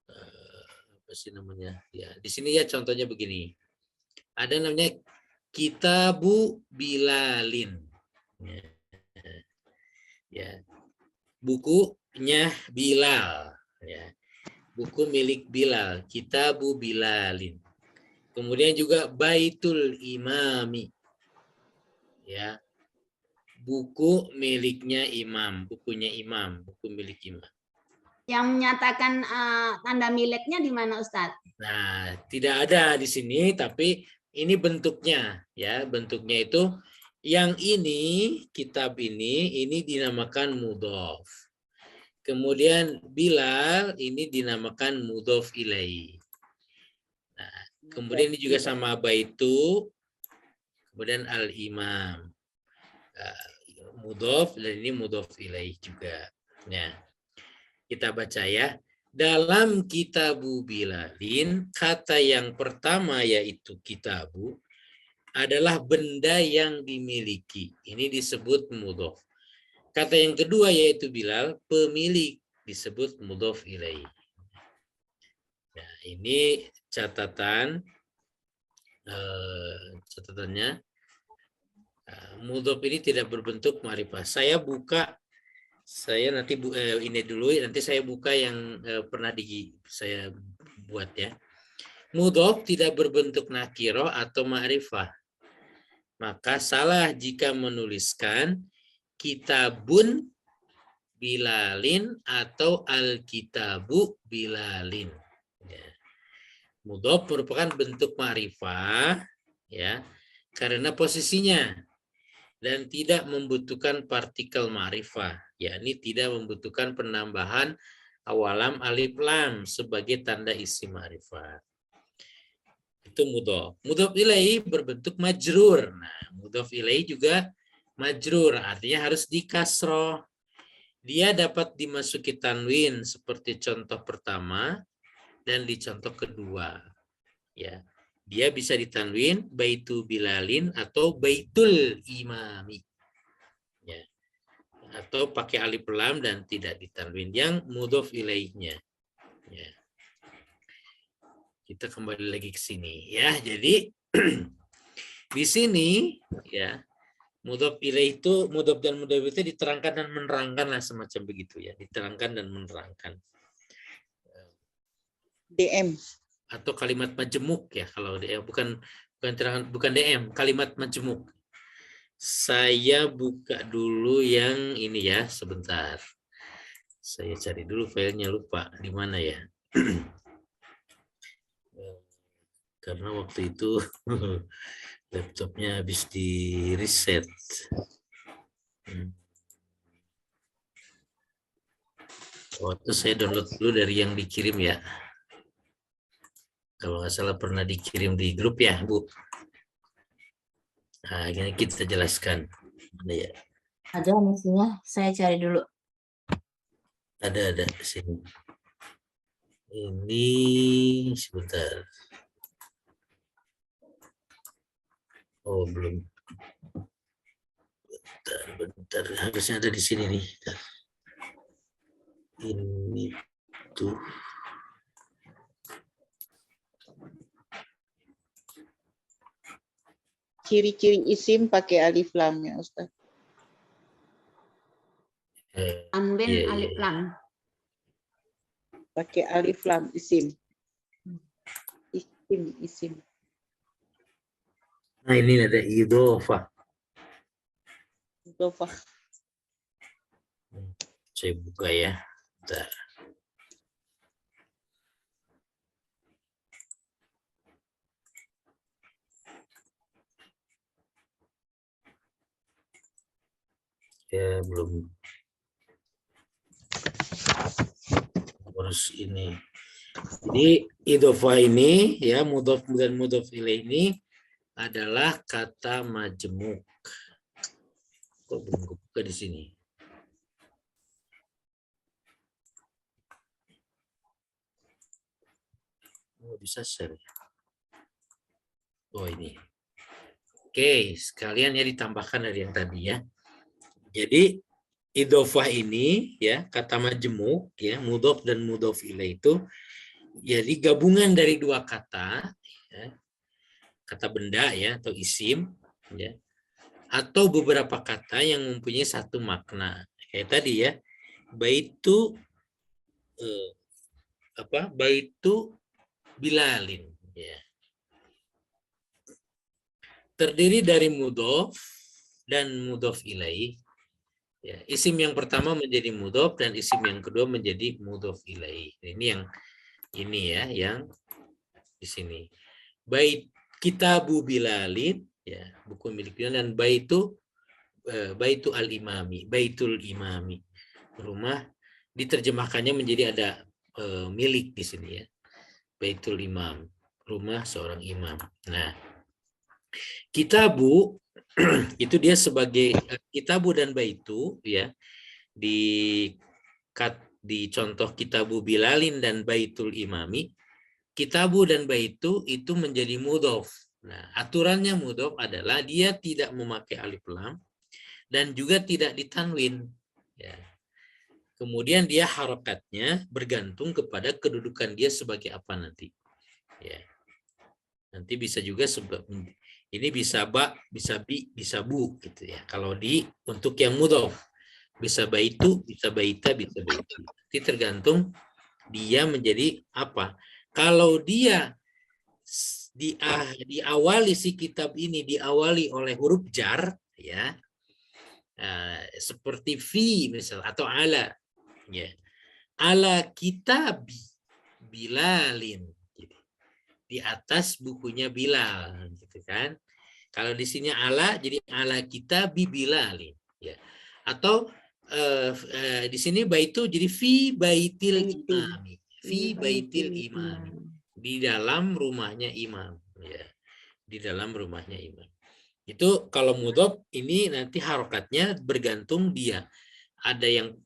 apa apa sih namanya? Ya, di sini ya contohnya begini. Ada namanya Kitabu Bilalin. Ya. Bukunya Bilal, ya. Buku milik Bilal, Kitabu Bilalin. Kemudian juga Baitul Imami. Ya. Buku miliknya imam, bukunya imam, buku milik imam. Yang menyatakan tanda miliknya di mana, Ustadz? Nah, tidak ada di sini, tapi ini bentuknya, ya. Bentuknya itu yang ini, kitab ini dinamakan mudhof. Kemudian Bilal ini dinamakan mudhof ilaih. Nah, kemudian ini juga sama baitu, kemudian al-imam. Mudhof dan ini mudhof ilaih juga. Nah, kita baca ya. Dalam Kitabu Bilalin, kata yang pertama yaitu kitabu adalah benda yang dimiliki. Ini disebut mudhof. Kata yang kedua yaitu Bilal, pemilik, disebut mudhof ilaih. Nah, ini catatannya. Mudhof ini tidak berbentuk ma'rifah. Saya nanti ini dulu, nanti saya buka yang pernah saya buat ya. Mudhof tidak berbentuk nakiro atau ma'rifah. Maka salah jika menuliskan Kitabun Bilalin atau Alkitabu Bilalin. Ya. Mudhof merupakan bentuk ma'rifah, ya, karena posisinya dan tidak membutuhkan partikel ma'rifah, yakni tidak membutuhkan penambahan awalam alif lam sebagai tanda isi ma'rifah. Itu mudhof. Mudhof ilaih berbentuk majrur. Nah, mudhof ilaih juga majrur, artinya harus dikasroh. Dia dapat dimasuki tanwin seperti contoh pertama dan di contoh kedua. Ya, dia bisa ditanwin baitu Bilalin atau baitul imami. Ya. Atau pakai alif lam dan tidak ditanwin yang mudhof ilaihnya. Ya. Kita kembali lagi ke sini ya. Jadi di sini ya, mudhof ilaih itu, mudhof dan mudhof itu diterangkan dan menerangkan lah, semacam begitu ya, diterangkan dan menerangkan. DM Atau kalimat majemuk ya, kalau DM bukan DM, kalimat majemuk. Saya buka dulu yang ini ya, sebentar. Saya cari dulu filenya, lupa di mana ya. Karena waktu itu laptopnya habis di reset. Waktu saya download dulu dari yang dikirim ya. Kalau nggak salah pernah dikirim di grup ya, Bu. Nah, ini kita jelaskan. Mana ya? Ada misinya, saya cari dulu. Ada di sini. Ini sebentar. Oh, belum. Bentar. Harusnya ada di sini nih. Ini tuh. ciri-ciri isim pakai alif lam ya, Ustaz. Tanwin alif lam. Pakai alif lam isim. Isim. Nah, ini ada idhofah. Idhofah. Saya buka ya. Bentar. Ya, belum. Harus ini. Jadi idhofah ini ya, mudhof dan mudhof ilaih ini adalah kata majemuk. Kok belum buka di sini? Oh, bisa share. Oh, ini. Oke, sekalian ya ditambahkan dari yang tadi ya. Jadi idhofah ini ya, kata majemuk ya, mudhof dan mudhof ilaih itu Jadi gabungan dari dua kata, ya, kata benda ya atau isim, ya, atau beberapa kata yang mempunyai satu makna. Kayak tadi ya, baitu baitu Bilalin, ya. Terdiri dari mudhof dan mudhof ilaih. Ya, isim yang pertama menjadi mudhof dan isim yang kedua menjadi mudhof ilaih. Ini ya, yang di sini. Bait Kitabu Bilalin, ya, buku milik Bilal, dan baitu al-imami, baitul imami. Rumah diterjemahkannya menjadi ada milik di sini ya. Baitul imam, rumah seorang imam. Nah, kitabu itu dia sebagai kitabu dan baitu ya, di contoh kitabu Bilalin dan baitul imami, kitabu dan baitu itu menjadi mudhof. Nah, aturannya mudhof adalah dia tidak memakai alif lam dan juga tidak ditanwin. Ya. Kemudian dia harokatnya bergantung kepada kedudukan dia sebagai apa nanti. Ya. Nanti bisa juga sebab ini bisa ba, bisa bi, bisa bu gitu ya. Kalau untuk yang mudhof bisa baitu, bisa baita, bisa baitu. Nanti tergantung dia menjadi apa. Kalau dia diawali si kitab ini diawali oleh huruf jar ya. Seperti fi misal atau ala ya. Ala kitabi Bilalin gitu. Di atas bukunya Bilal gitu kan. Kalau di sini ala jadi ala kitabi Bilalin ya. Atau di sini baitu jadi fi baitil imami. Fi baitil imami. Di dalam rumahnya imam ya. Di dalam rumahnya imam. Itu kalau mudhof ini nanti harokatnya bergantung dia. Ada yang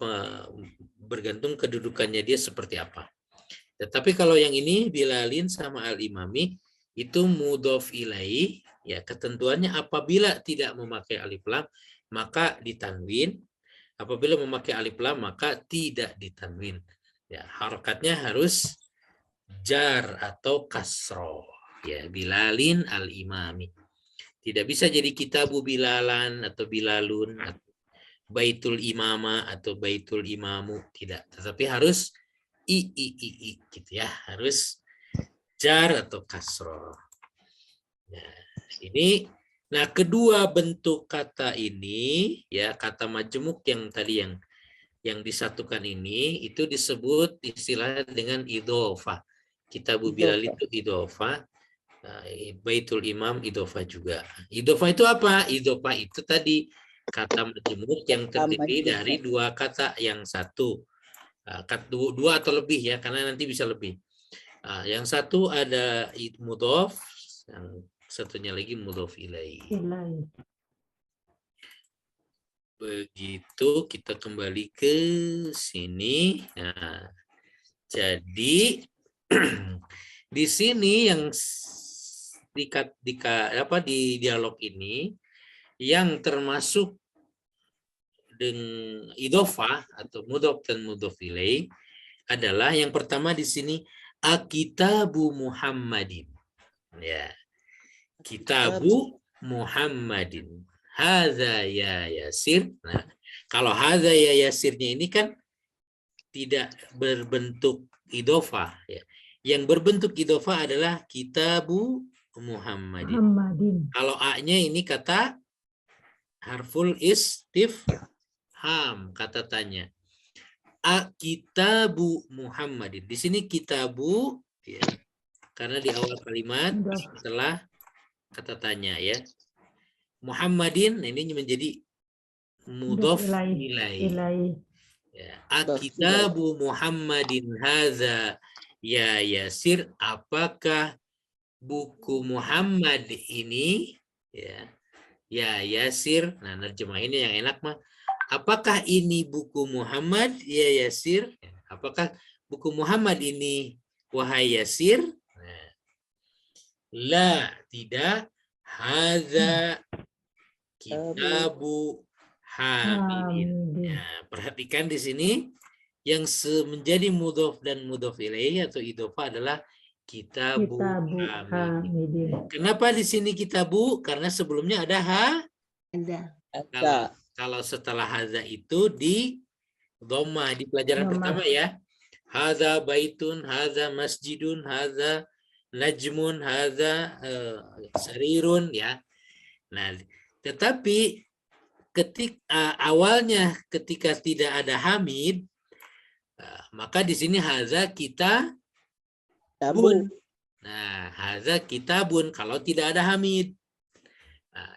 bergantung kedudukannya dia seperti apa. Tetapi kalau yang ini Bilalin sama al-imami itu mudhof ilaih ya, ketentuannya apabila tidak memakai alif lam maka ditanwin, apabila memakai alif lam maka tidak ditanwin. Ya, harokatnya harus jar atau kasroh ya, Bilalin al-imami. Tidak bisa jadi kitabu Bilalan atau Bilalun atau baitul imama atau baitul imamu, tidak. Tetapi harus i gitu ya, harus jar atau kasroh. Nah, ini kedua bentuk kata ini ya, kata majemuk yang tadi yang disatukan ini itu disebut istilah dengan idhofah. Kitabu Bilal itu idhofah. Baitul imam idhofah juga. Idhofah itu apa? Idhofah itu tadi kata majemuk yang terdiri dari dua kata, yang satu dua atau lebih ya, karena nanti bisa lebih. Yang satu ada mudhof, yang satunya lagi mudhof ilaih. Begitu, kita kembali ke sini. Nah, jadi di sini yang di dialog ini yang termasuk dengan idhofah atau mudhof dan mudhof ilaih adalah yang pertama di sini Kitabu Muhammadin. Ya. Kitabu Muhammadin. Hadza ya Yasir. Nah, kalau hadza ya Yasirnya ini kan tidak berbentuk idhofah ya. Yang berbentuk idhofah adalah Kitabu Muhammadin. Kalau A-nya ini kata harful istifham, kata tanya. Kitabu Muhammadin. Di sini kitabu ya, karena di awal kalimat setelah kata tanya ya. Muhammadin ini menjadi mudhof ilaih. Ya. Kitabu Muhammadin hadza ya Yasir, apakah buku Muhammad ini ya Yasir. Nah, nerjemahinnya yang enak mah, apakah ini buku Muhammad ya Yasir? Apakah buku Muhammad ini wahai Yasir? Nah, la, tidak. Hadza kitabu Hamidin. Ya, perhatikan di sini yang menjadi mudhof dan mudhof ilaih atau idhofah adalah kitabu Kitabu Hamidin. Hamidin. Kenapa di sini kitabu? Karena sebelumnya ada Ada. Kalau setelah haza itu di dhamma di pelajaran Dhamma. pertama ya. Haza baitun, haza masjidun, haza najmun, haza sarirun ya. Nah, tetapi awalnya ketika tidak ada hamid, maka di sini haza kita bun. Nah, haza kitabun kalau tidak ada hamid. Nah,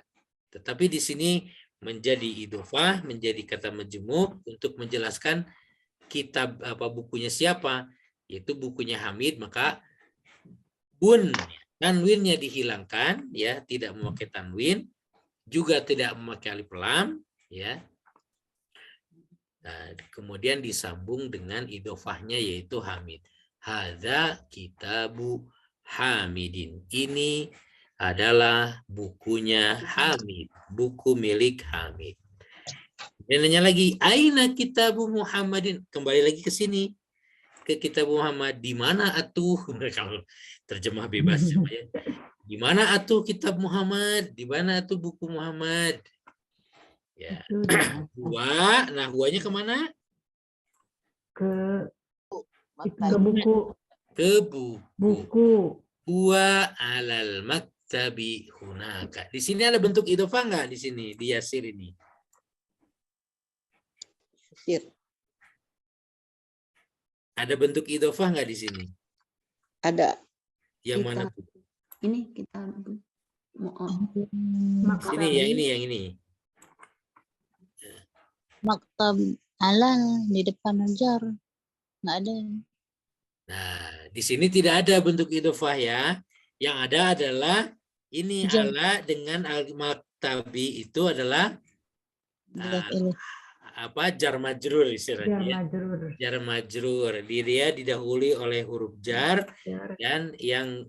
tetapi di sini menjadi idhofah, menjadi kata majmuk untuk menjelaskan kitab bukunya siapa, yaitu bukunya Hamid, maka bun tanwinnya dihilangkan ya, tidak memakai tanwin, juga tidak memakai alif lam ya. Nah, kemudian disambung dengan idhofahnya yaitu Hamid. Hadza kitabu Hamidin. Ini adalah bukunya Hamid, buku milik Hamid. Dan nanya lagi, aina kitabu Muhammadin? Kembali lagi ke sini, ke kitab Muhammad. Di mana atuh? Kalau terjemah bebas ya. Di mana atuh kitab Muhammad? Di mana atuh buku Muhammad? Ya. Huwa, nah huwanya kemana? Ke buku. Ke buku. Huwa alal maktabi hunaka. Di sini ada bentuk idhofah nggak di sini di Yasir ini? Ada bentuk idhofah nggak di sini? Ada. Yang mana? Ini kita Sini yang ini. Maktab alal di depan jar. Nggak ada. Nah, di sini tidak ada bentuk idhofah ya. Yang ada adalah ini ala dengan al-maktabi itu adalah jar majrur istilahnya. Jar majrur. Dia didahului oleh huruf jar dan yang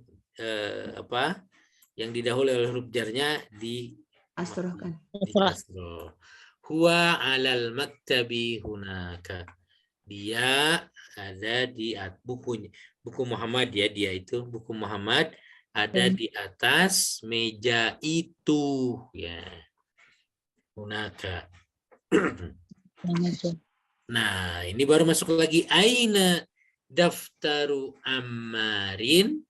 yang didahului oleh huruf jarnya di asrohkan. Huwa alal maktabi hunaka. Dia ada di buku Muhammad ya, dia itu buku Muhammad ada di atas meja itu ya. Hunaka. Nah, ini baru masuk lagi aina daftaru Ammarin,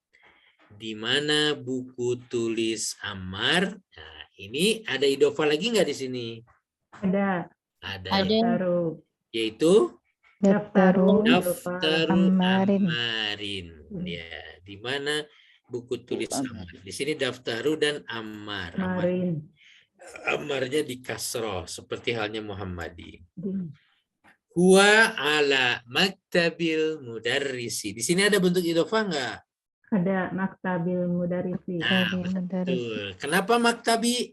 di mana buku tulis Ammar. Nah, ini ada idhofah lagi nggak di sini? Ada. Yaitu Daftaru Ammarin. Ya, di mana buku tulis Ammar. Di sini daftaru dan Ammar. Ammarnya di kasroh seperti halnya Muhammadi. Huwa ala maktabil mudarrisi. Di sini ada bentuk idhofah nggak? Ada maktabil mudarrisi. Nah, betul. Kenapa maktabi?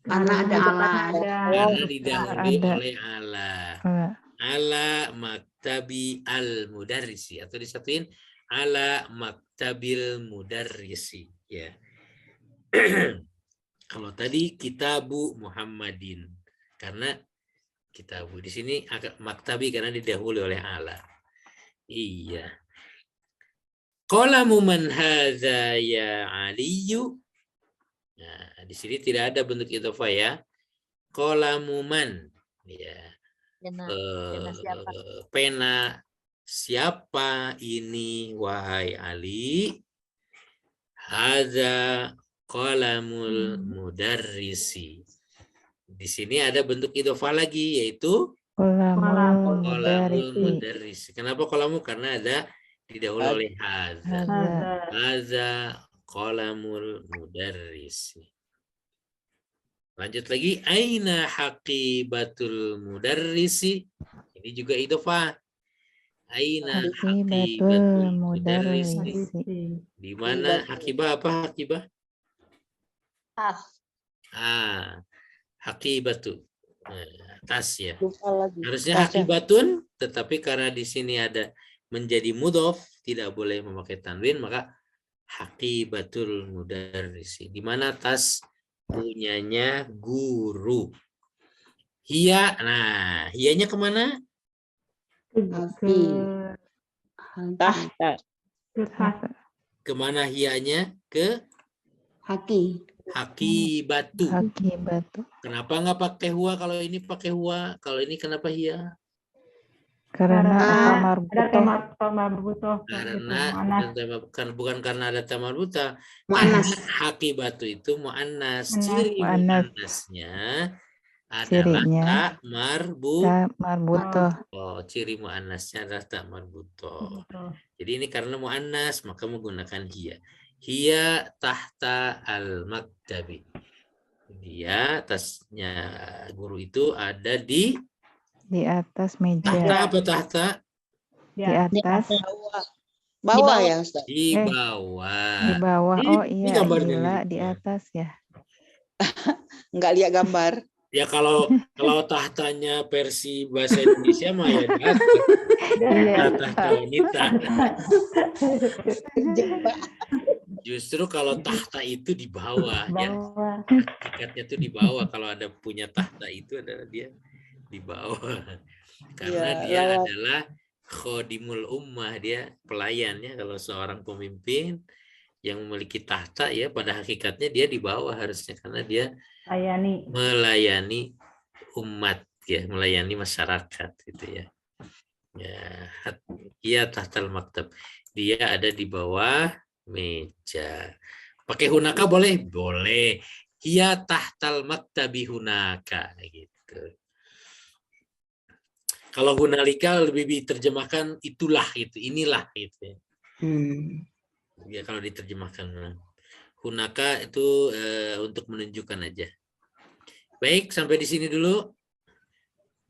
Karena ada ala. Karena didahului oleh ala. Ala maktabi al mudarrisi, atau disatuin ala maktabil mudarrisi ya. Kalau tadi kitabu Muhammadin, karena kitabu di sini agak maktabi karena didahului oleh ala. Iya. Qalamu man hadza ya Aliyu. Nah, di sini tidak ada bentuk idhofah ya. Qalamu man ya. Pena siapa ini wahai Ali? Hadza qalamul mudarrisi. Di sini ada bentuk idhofah lagi yaitu qalamul mudarrisi. Kenapa qalamu? Karena ada didahului oleh hadza. Hadza qalamul mudarrisi. Lanjut lagi, aina haqibatul mudarrisi. Ini juga idhofah. Aina haqibatul mudarrisi. Di mana haqibah apa haqibah? Haqibatu. Tas ya. Harusnya haqibatun, tetapi karena di sini ada menjadi mudhof, tidak boleh memakai tanwin, maka haqibatul mudarrisi. Di mana tas punyanya guru. Hia, nah, hianya kemana? Haki. Tahta. Kemana hianya? Ke Haki. haki batu. Haki batu. Kenapa nggak pakai huwa kalau ini pakai huwa? Kalau ini kenapa hia? Karena Ada marbutoh. marbutoh. Bukan karena ada tamarbuta. Mu'annas. Haki batu itu mu'annas. Mu'annas. Ciri Mu'annas. mu'annasnya adalah Cirinya tak marbutoh. tak marbutoh. Ciri mu'annasnya adalah tak marbutoh. Jadi ini karena mu'annas maka menggunakan hiya. Hiya tahta al-maktabi. Dia atasnya guru itu ada di Di atas meja. tahta apa tahta? Di atas. Bawah ya Ustaz? Di Di bawah. bawah. Oh Ini iya, gambarnya gila nih. di atas ya. Enggak lihat gambar. Ya kalau tahtanya versi bahasa Indonesia mah ya di atas. Iya. Tahta wanita. Justru kalau tahta itu di bawah ya. Hakikatnya itu di bawah. Kalau ada punya tahta itu adalah dia di bawah. Karena Ya, dia lawat. adalah khodimul ummah, dia pelayan ya. Kalau seorang pemimpin yang memiliki tahta ya pada hakikatnya dia di bawah harusnya karena dia melayani umat ya, melayani masyarakat gitu ya. Ya, dia tahtal maktab. Dia ada di bawah meja. Pakai hunaka boleh? Boleh. Dia tahtal maktabi hunaka gitu. Kalau hunalika lebih diterjemahkan itulah itu, inilah gitu. Ya kalau diterjemahkan hunaka itu untuk menunjukkan aja. Baik, sampai di sini dulu.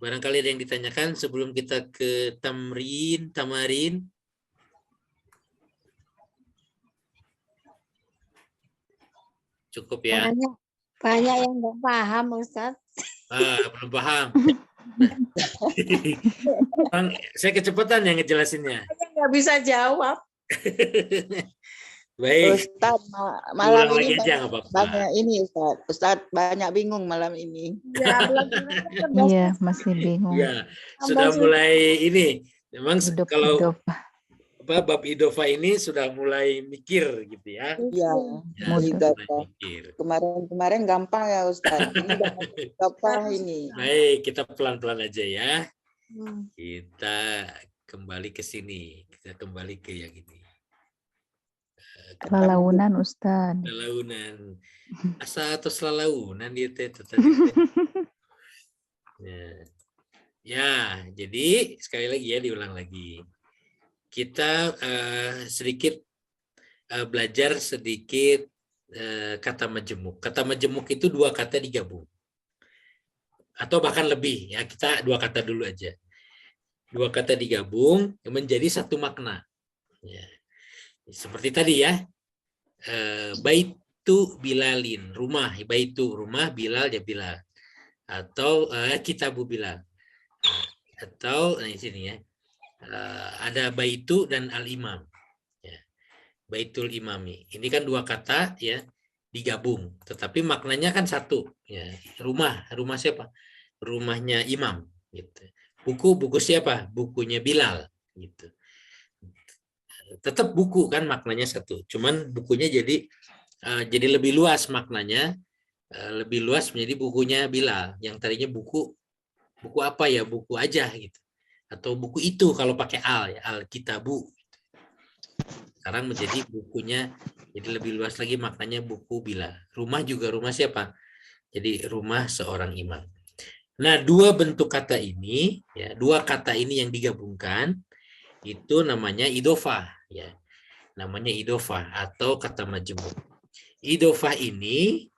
Barangkali ada yang ditanyakan sebelum kita ke tamarin. Cukup ya. Banyak yang nggak paham, Ustaz. Belum paham. Bang, saya kecepatan yang ngejelasinnya. Nggak bisa jawab. Baik. Ustaz, malam Ulang ini lagi aja, nggak apa-apa. banyak ini Ustaz. Ustaz banyak bingung malam ini. Iya, masih bingung. Ya, sudah mulai ini. Memang kalau bab idofa ini sudah mulai mikir gitu ya. Iya. Kemarin gampang ya Ustaz. Ini gampang ini. Baik, kita pelan-pelan aja ya. Kita kembali ke sini. Kita kembali ke yang ini. Lalaunan Ustaz. Lalaunan. Asa atau selalaunan dia teh. Ya, jadi sekali lagi ya diulang lagi. Kita sedikit belajar sedikit kata majemuk. Kata majemuk itu dua kata digabung. Atau bahkan lebih ya, kita dua kata dulu aja. Dua kata digabung menjadi satu makna. Ya. Seperti tadi ya, baitu Bilalin, rumah, baitu rumah, Bilal ya Bilal, atau kitabu Bilal, atau di sini ya, ada baitu dan al-imam, ya. Baitul imami, ini kan dua kata ya digabung, tetapi maknanya kan satu, ya. Rumah siapa? Rumahnya imam, gitu. Buku siapa? Bukunya Bilal, gitu. Tetap buku kan maknanya satu, cuman bukunya jadi lebih luas maknanya, lebih luas menjadi bukunya Bilal yang tadinya buku apa ya, buku aja gitu, atau buku itu kalau pakai al ya, al kitabu. Sekarang menjadi bukunya jadi lebih luas lagi maknanya buku Bilal. Rumah juga rumah siapa? Jadi rumah seorang imam. Nah, dua bentuk kata ini ya, dua kata ini yang digabungkan itu namanya idofah ya, namanya idofah atau kata majemuk. Idofah ini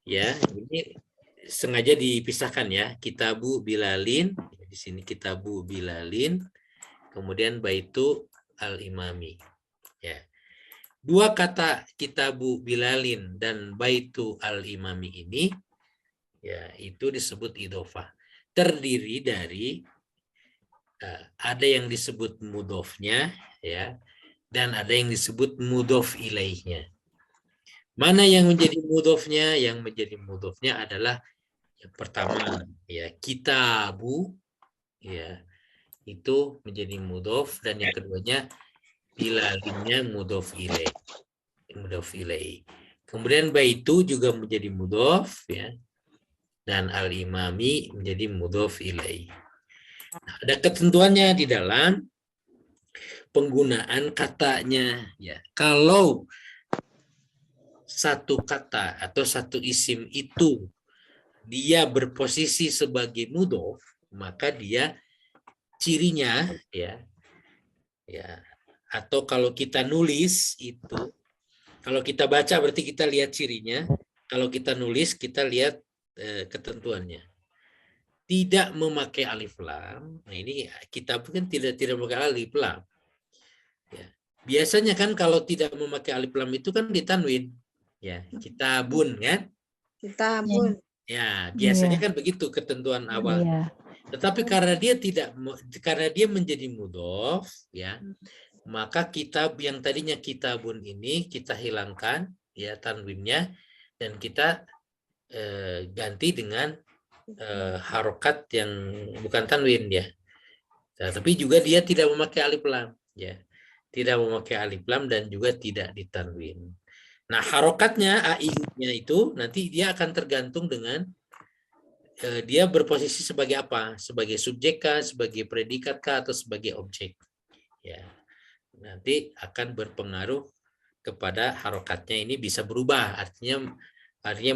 ya, ini sengaja dipisahkan ya, kitabu Bilalin, di sini kitabu Bilalin, kemudian baitu al-imami ya. Dua kata kitabu Bilalin dan baitu al-imami ini ya, itu disebut idofah. Terdiri dari ada yang disebut mudhofnya ya, dan ada yang disebut mudhof ilaihnya. Mana yang menjadi mudhofnya? Yang menjadi mudhofnya adalah yang pertama ya, kitabu ya, itu menjadi mudhof, dan yang keduanya bilalinnya mudhof ilaih. Mudhof ilaih. Kemudian baitu juga menjadi mudhof ya. Dan al-imami menjadi mudhof ilaih. Nah, ada ketentuannya di dalam penggunaan katanya ya. Kalau satu kata atau satu isim itu dia berposisi sebagai mudhof, maka dia cirinya ya atau kalau kita nulis itu, kalau kita baca berarti kita lihat cirinya, kalau kita nulis kita lihat ketentuannya. Tidak memakai alif lam. Nah ini kitab kan tidak memakai alif lam. Ya. Biasanya kan kalau tidak memakai alif lam itu kan ditanwin. Ya, kitabun kan? Kitabun. Ya, biasanya kan begitu ketentuan awal. Tetapi karena dia menjadi mudhof, ya, maka kitab yang tadinya kitabun ini kita hilangkan ya tanwinnya dan kita ganti dengan harokat yang bukan tanwin ya. Nah, tapi juga dia tidak memakai alif lam ya. Tidak memakai alif lam dan juga tidak ditanwin. Nah, harokatnya ai-nya itu nanti dia akan tergantung dengan dia berposisi sebagai apa? Sebagai subjek kah, sebagai predikat kah, atau sebagai objek. Ya. Nanti akan berpengaruh kepada harokatnya ini bisa berubah. Artinya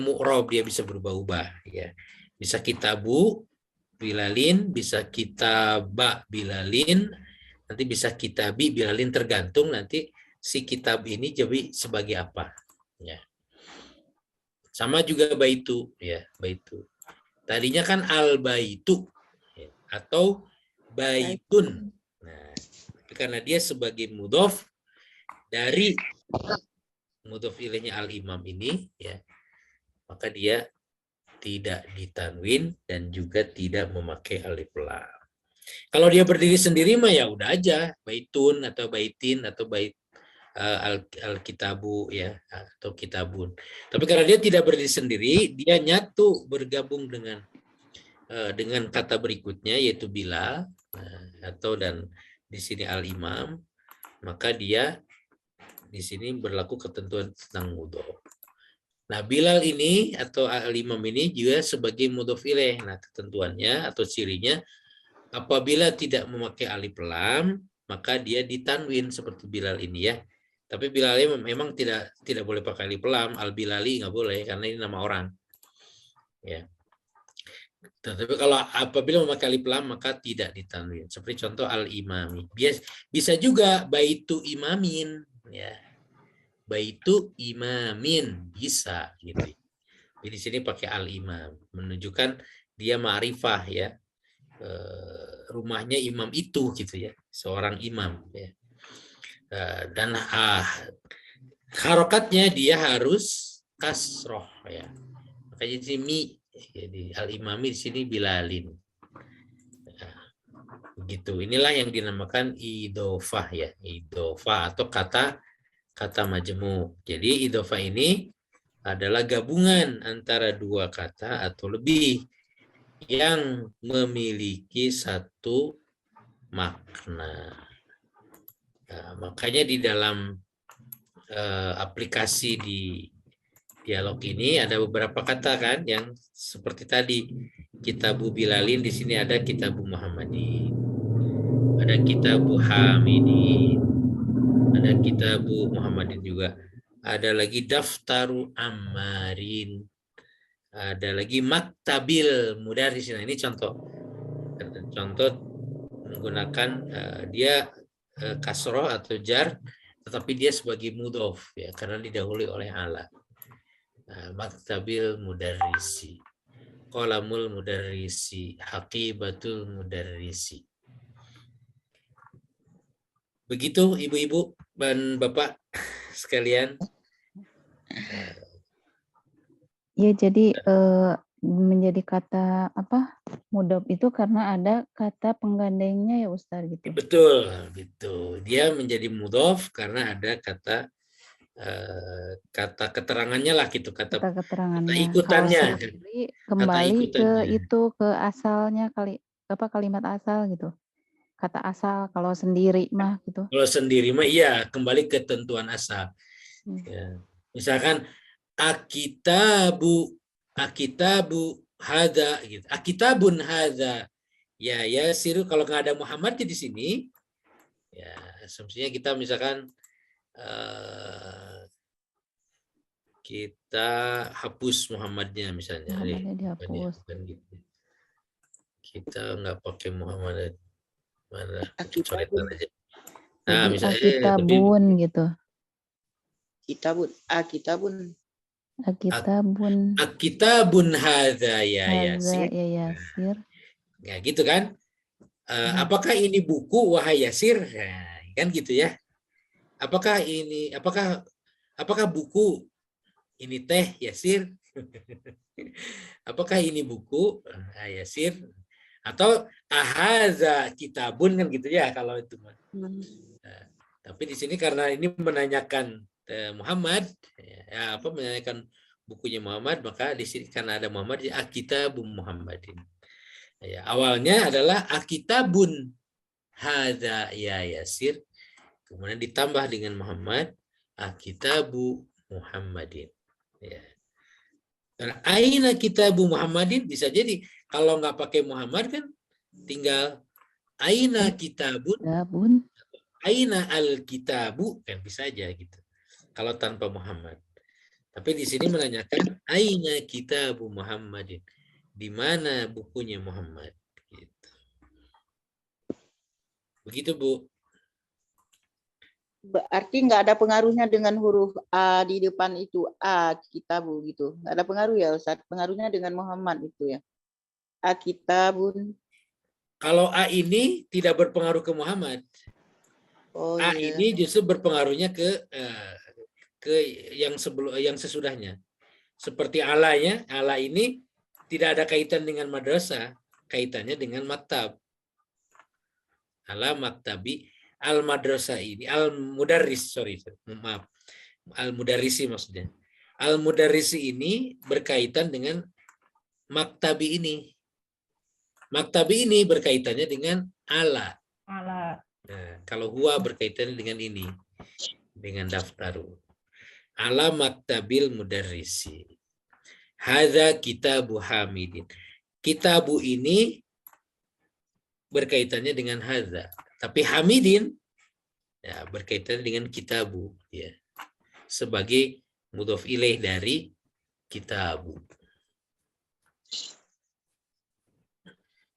mu'rob, dia bisa berubah-ubah ya. Bisa kitabu bilalin, bisa kitaba bilalin, nanti bisa kitabi bilalin, tergantung nanti si kitab ini jadi sebagai apa ya. Sama juga baitu ya, baitu. Tadinya kan al baitu ya, atau baitun. Nah, karena dia sebagai mudhof dari mudhof ilaihnya al imam ini ya, maka dia tidak ditanwin dan juga tidak memakai alif lam. Kalau dia berdiri sendiri mah ya udah aja baitun atau baitin atau bait al-kitabu ya atau kitabun. Tapi karena dia tidak berdiri sendiri, dia nyatu bergabung dengan kata berikutnya yaitu bila atau dan di sini al-imam, maka dia di sini berlaku ketentuan tentang mudhof. Nah, Bilal ini atau al-imam ini juga sebagai mudhof ilaih. Nah, ketentuannya atau cirinya apabila tidak memakai alif lam, maka dia ditanwin seperti Bilal ini ya. Tapi Bilal ini memang tidak boleh pakai alif lam, al-Bilali nggak boleh karena ini nama orang. Ya. Tapi kalau apabila memakai alif lam maka tidak ditanwin. Seperti contoh al-imami. Bisa juga baitu imamin ya. Baitu imamin bisa gitu. Di sini pakai al-imam menunjukkan dia ma'rifah ya. Rumahnya imam itu gitu ya, seorang imam ya. Dan harokatnya dia harus kasroh ya. Makanya di sini jadi al-imami di sini bilalin. Nah, begitu. Inilah yang dinamakan idhofah ya, idhofah atau kata majmu. Jadi idhofah ini adalah gabungan antara dua kata atau lebih yang memiliki satu makna. Nah, makanya di dalam aplikasi di dialog ini ada beberapa kata kan yang seperti tadi kitabu Bilalin, di sini ada kitabu Muhammadin, ada kitabu Hamidin, ada kitabu Muhammadin juga, ada lagi daftaru Ammarin, ada lagi maktabil mudaris. Nah, ini contoh menggunakan dia kasroh atau jar, tetapi dia sebagai mudhof ya karena didahului oleh ala. Maktabil mudarrisi, qalamul mudarrisi, haqibatul mudarrisi. Begitu ibu-ibu dan bapak sekalian. Ya, jadi menjadi kata apa mudhof itu karena ada kata penggandengnya ya Ustaz gitu. Betul, gitu. Dia menjadi mudhof karena ada kata keterangannya lah gitu, kata keterangannya. Kata ikutannya. Kembali ke itu ke asalnya kalimat asal gitu. kata asal, kalau sendiri mah gitu. Kalau sendiri mah iya, kembali ke tentuan asal. Ya. Misalkan akitabu hadza gitu. Akitabun hadza. Ya Yasir, kalau nggak ada Muhammad di sini, ya asumsinya kita misalkan kita hapus Muhammadnya misalnya. Muhammadnya dihapus. Bukan gitu. Kita nggak pakai Muhammad. Mana? Akitabun. Aja. Jadi Nah, misalnya akitabun gitu. Akitabun. Akitabun hadza ya hadza Yasir. ya Yasir. Ya gitu kan? Apakah ini buku wahai Yasir? Nah, kan gitu ya. Apakah buku ini teh Yasir? Apakah ini buku Yasir? Atau ahadza kitabun kan gitu ya kalau itu. Nah, tapi di sini karena ini menanyakan Muhammad, ya, menanyakan bukunya Muhammad, maka di sini karena ada Muhammad ya akitabun Muhammadin. Ya, awalnya adalah akitabun hadza ya Yasir, kemudian ditambah dengan Muhammad akitabu Muhammadin. Ya. Karena aina kitabu Muhammadin bisa jadi kalau nggak pakai Muhammad kan tinggal aina kitabun, aina al-kitabu kan bisa aja gitu. Kalau tanpa Muhammad. Tapi di sini menanyakan aina kitabu Muhammadin. Di mana bukunya Muhammad? Gitu. Begitu, Bu. Berarti nggak ada pengaruhnya dengan huruf A di depan itu, A kitabu gitu. Nggak ada pengaruh ya Ustaz? Pengaruhnya dengan Muhammad itu ya. A kitabun. Kalau A ini tidak berpengaruh ke Muhammad. A iya. ini justru berpengaruhnya ke yang sesudahnya. Seperti alanya, ala ini tidak ada kaitan dengan madrasah, kaitannya dengan maktab. Ala maktabi, al madrasah ini, al mudarris, maaf, al mudarrisi maksudnya. Al mudarrisi ini berkaitan dengan maktabi ini. Maktabi ini berkaitannya dengan ala. Nah, kalau huwa berkaitannya dengan ini, dengan daftaru. Ala maktabil mudarrisi. Hadza kitabu Hamidin. Kitabu ini berkaitannya dengan hadza. Tapi Hamidin ya, berkaitan dengan kitabu. Ya. Sebagai mudhof ilaih dari kitabu.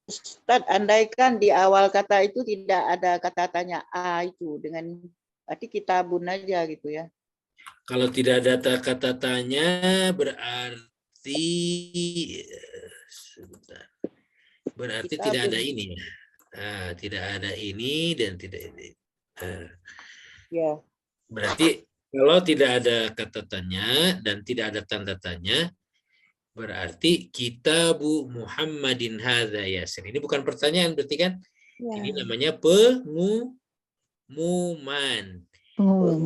Ustaz, andaikan di awal kata itu tidak ada kata tanya A itu dengan berarti kitabun aja gitu ya. Kalau tidak ada kata tanya berarti tidak ada ini. Tidak ada ini dan tidak ini. Ya. Berarti kalau tidak ada kata tanya dan tidak ada tanda tanya, berarti kitabu Muhammadin hadza Yasir. Ini bukan pertanyaan berarti kan? Ya. Ini namanya pengumuman.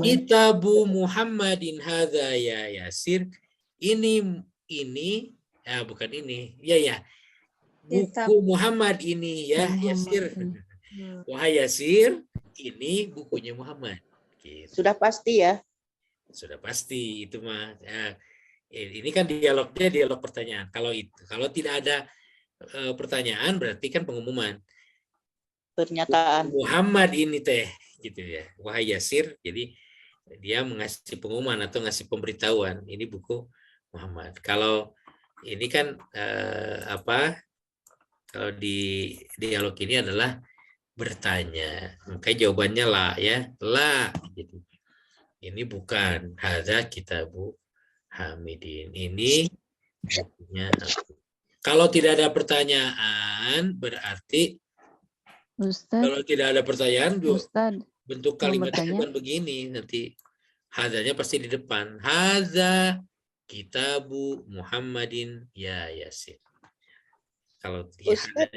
Kitabu Muhammadin hadza ya Yasir. Ini bukan ini. Ya. Buku Muhammad ini ya Yasir. Wahai Yasir, ini bukunya Muhammad. Gitu. Sudah pasti ya? Sudah pasti itu mah. Ya. Ini kan dialognya dialog pertanyaan. Kalau tidak ada pertanyaan berarti kan pengumuman. Pernyataan. Muhammad ini teh gitu ya. Wahai Yasir, jadi dia mengasih pengumuman atau ngasih pemberitahuan ini buku Muhammad. Kalau ini kan kalau di dialog ini adalah bertanya. Makanya jawabannya lah ya. La gitu. Ini bukan hadza kitabu Hamidin. Ini kalau tidak ada pertanyaan berarti Ustaz, kalau tidak ada pertanyaan Ustaz, bentuk kalimatnya bukan begini nanti hadzanya pasti di depan. Hadza kitabu Muhammadin ya Yasir. Kalau Ustaz,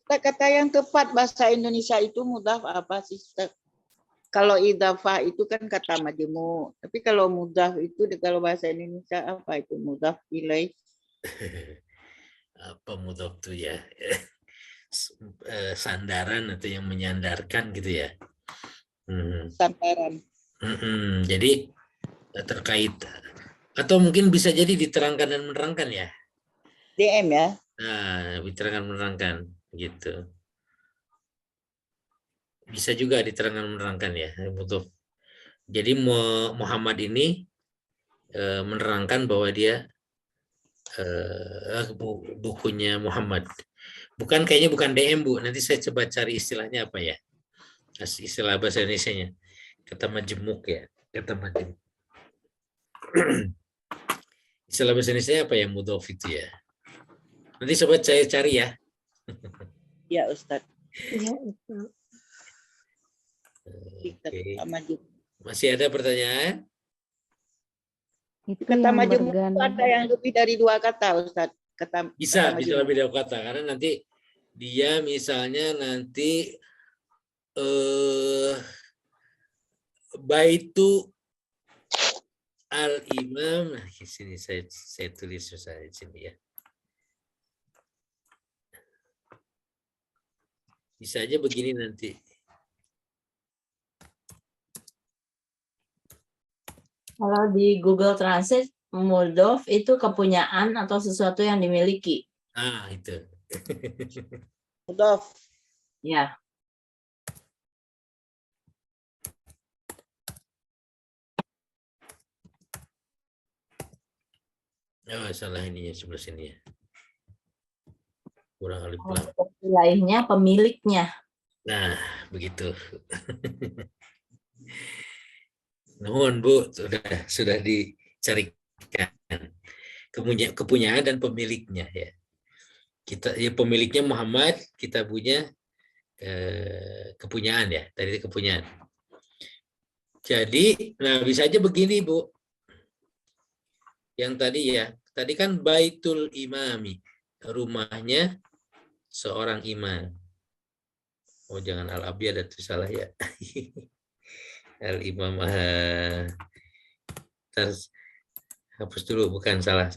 kata yang tepat bahasa Indonesia itu mudhaf apa sih Ustaz? Kalau idhafah itu kan kata majmu, tapi kalau mudhaf itu kalau bahasa Indonesia apa itu mudhaf ilaih? Apa mudhaf itu ya? sandaran atau yang menyandarkan gitu ya. Sandaran. Jadi terkait atau mungkin bisa jadi diterangkan dan menerangkan ya. DM ya. Nah, diterangkan menerangkan gitu. Bisa juga diterangkan menerangkan ya. Jadi Muhammad ini menerangkan bahwa dia bukunya Muhammad. Kayaknya bukan DM Bu. Nanti saya coba cari istilahnya apa ya. Istilah bahasa Indonesianya. Kata majemuk ya. Kata majemuk. Istilah bahasa Indonesia apa ya mudhof itu ya. Nanti sobat saya cari ya. Ya Ustaz. Ya, Ustaz. Oke. Masih ada pertanyaan? Itu Kata yang majemuk itu berganda. ada yang lebih dari 2 kata Ustaz. Bisa lebih dari kata karena nanti dia misalnya nanti baitu al-imam. Nah, di sini saya tulis susah di sini ya. Bisa aja begini nanti. Kalau di Google Translate, mudhof itu kepunyaan atau sesuatu yang dimiliki. Ah, itu. Mudhof. Ya. Oh, salah ininya sebelah sini ya. Kurang alif lam. Untuk wilayahnya pemiliknya. Nah, begitu. Nuhun Bu, sudah dicarikan kepunyaan dan pemiliknya ya. Kita ya pemiliknya Muhammad, kita punya kepunyaan ya, tadi kepunyaan. Jadi, nah bisa aja begini Bu. Yang tadi kan Baitul Imami, rumahnya seorang imam. Oh jangan Al-Abyad itu salah ya. Al-Imam hapus dulu, bukan salah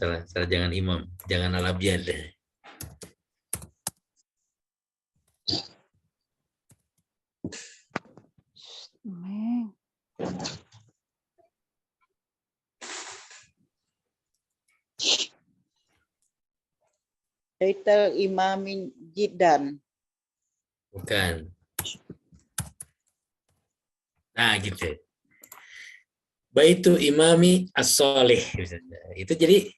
jangan imam, jangan Al-Abyad. Baitul Imamin Jiddan. Bukan. Nah gitu. Baitu Imami As-Soleh. Itu jadi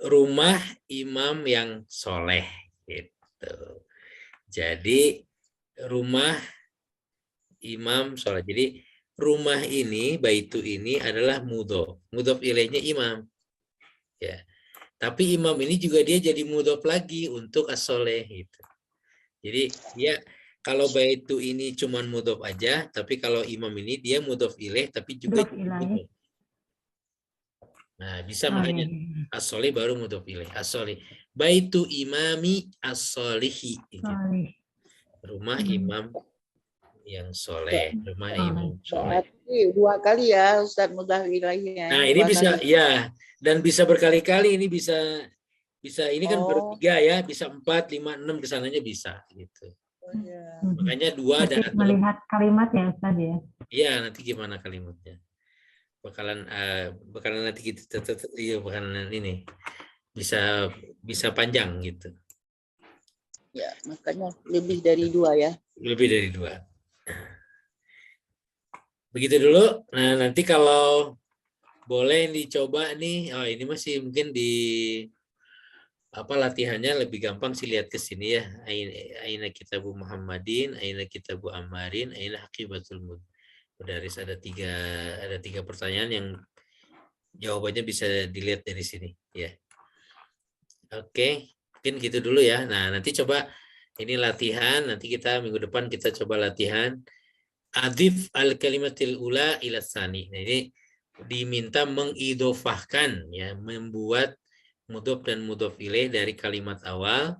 rumah imam yang soleh. Gitu. Jadi rumah imam soleh. Jadi rumah ini, baitu ini adalah mudhof. Mudhof ilaihnya imam. Ya. Tapi imam ini juga dia jadi mudhof lagi untuk as-soleh gitu. Jadi dia kalau baitu ini cuman mudhof aja, tapi kalau imam ini dia mudhof ilaih tapi juga mudhof. Nah, bisa makanya as-soleh baru mudhof ilaih. As-soleh. Baitu imami as-solihi. Gitu. Rumah imam yang soleh, rumah imam soleh. 2 kali ya Ustaz mudhof ilaihnya. Nah, ini bisa kali. Ya. Dan bisa berkali-kali, ini bisa ini kan baru 3 ya, bisa 4, 5, 6 kesananya bisa gitu. Oh, ya. Makanya 2 dan melihat kalimatnya Ustaz ya. Iya, nanti gimana kalimatnya. Bakalan nanti kita bakalan ini bisa panjang gitu. Ya, makanya lebih dari 2 ya. Lebih dari 2. Begitu dulu. Nah, nanti kalau boleh dicoba nih. Oh, ini masih mungkin di latihannya lebih gampang sih, lihat ke sini ya. Aina kitabu Muhammadin, aina kitabu Ammarin, aina haqibatul mudaris. Ada tiga pertanyaan yang jawabannya bisa dilihat dari sini ya. Oke, mungkin gitu dulu ya. Nah, nanti coba ini latihan, nanti kita minggu depan kita coba latihan adif al-kalimatil ula ila tsani. Nah, ini diminta mengidofahkan ya, membuat mudhof dan mudhof ilaih dari kalimat awal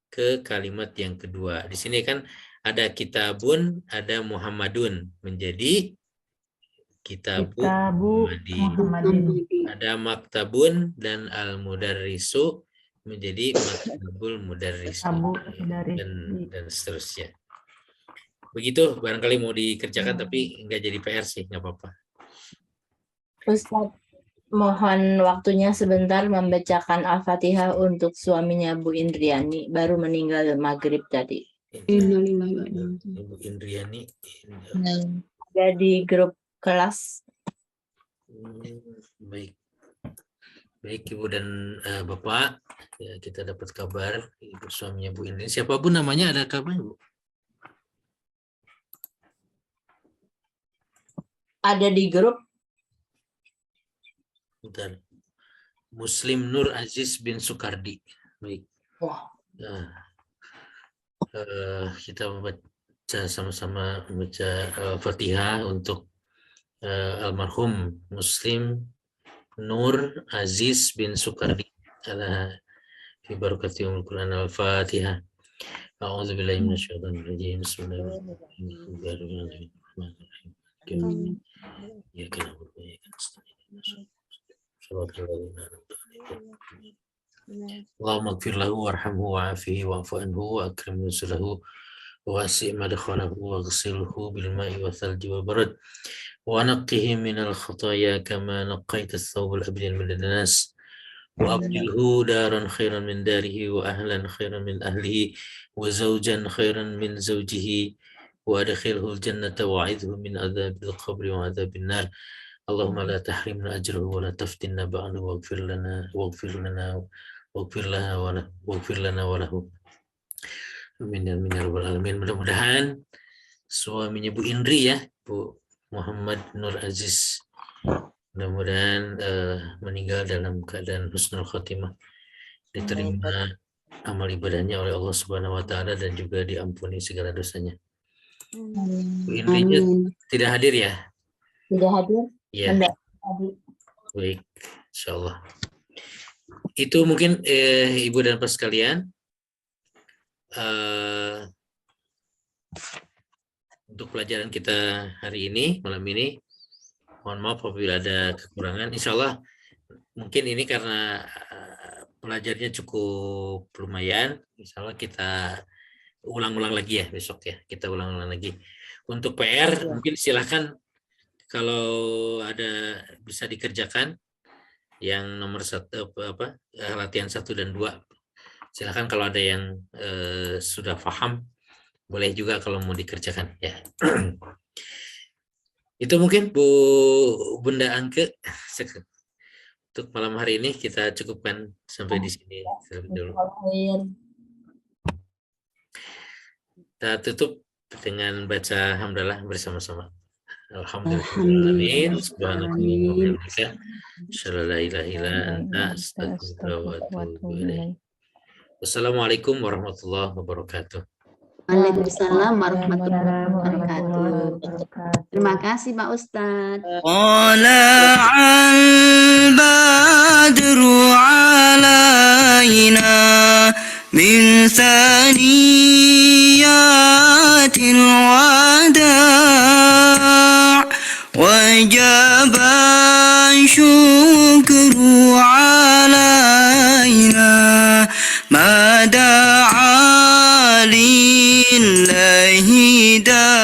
ke kalimat yang kedua. Di sini kan ada kitabun, ada Muhammadun, menjadi kitabu Muhammadin. Ada maktabun dan al-mudarrisu menjadi maktabul mudarris dan seterusnya. Begitu barangkali mau dikerjakan tapi nggak jadi PR sih, nggak apa-apa. Ustadz, mohon waktunya sebentar membacakan Al-Fatihah untuk suaminya Bu Indriani, baru meninggal maghrib tadi. Ibu Indriani Ada di grup kelas. Baik. Baik Ibu dan Bapak, ya, kita dapat kabar Ibu suaminya Bu Indriani. Siapapun namanya ada kabarnya, Bu? Ada di grup. Bentar. Muslim Nur Aziz bin Sukardi. Baik. Nah, kita membaca sama-sama membaca Fatihah untuk almarhum Muslim Nur Aziz bin Sukardi ala fi barakatihul Quran al-Fatihah. A'udzubillahi minasyaitonir rajim. Bismillahirrahmanirrahim. Ya kana Allahumma ighfir lahu warhamhu wa'afihi wa'fu anhu wa akrim nuzulahu wa wasi' madkhalahu waghsilhu bil ma'i wa thalji wal barad wa naqqihi minal khataaya kama naqqaita ath-thawb al-abyad min ad-danas wa abdilhu daran khairan min darihi wa ahlan khairan min ahlihi wa zawjan khairan min zawjihi wa adkhilhu al-jannata wa a'idhhu min adzabil qabri wa adzabil nar. Allahumma la tahrimna ajrahu wa la taftinna ba'dahu waghfir lana wa lahu. Amin ya rabbal alamin. Mudah-mudahan suaminya Bu Indri ya, Bu Muhammad Nur Aziz, mudah-mudahan meninggal dalam keadaan husnul khotimah, diterima amal ibadahnya oleh Allah Subhanahu wa taala dan juga diampuni segala dosanya. Bu Indrinya tidak hadir ya? Tidak hadir. Ya. Baik, insyaallah. Itu mungkin Ibu dan Bapak sekalian, untuk pelajaran kita hari ini, malam ini. Mohon maaf apabila ada kekurangan. Insyaallah mungkin ini karena pelajarnya cukup lumayan. Insyaallah kita ulang-ulang lagi ya besok ya. Kita ulang-ulang lagi. Untuk PR mungkin silakan kalau ada bisa dikerjakan yang nomor 1 latihan 1 dan 2. Silakan kalau ada yang sudah paham boleh juga kalau mau dikerjakan ya. Itu mungkin Bu Bunda Angke untuk malam hari ini kita cukupkan sampai di sini dulu. Kita tutup dengan baca hamdalah bersama-sama. Alhamdulillah. Subhanakallahumma wa bihamdika asyhadu an la ilaha illa anta astaghfiruka wa atubu ilaik. Wassalamualaikum warahmatullahi wabarakatuh. Waalaikumsalam warahmatullahi wabarakatuh. Terima kasih Pak Ustadz. Tala'al badru alaina min thaniyatil wada' wajaba syukru alaina ma da'a lillahi da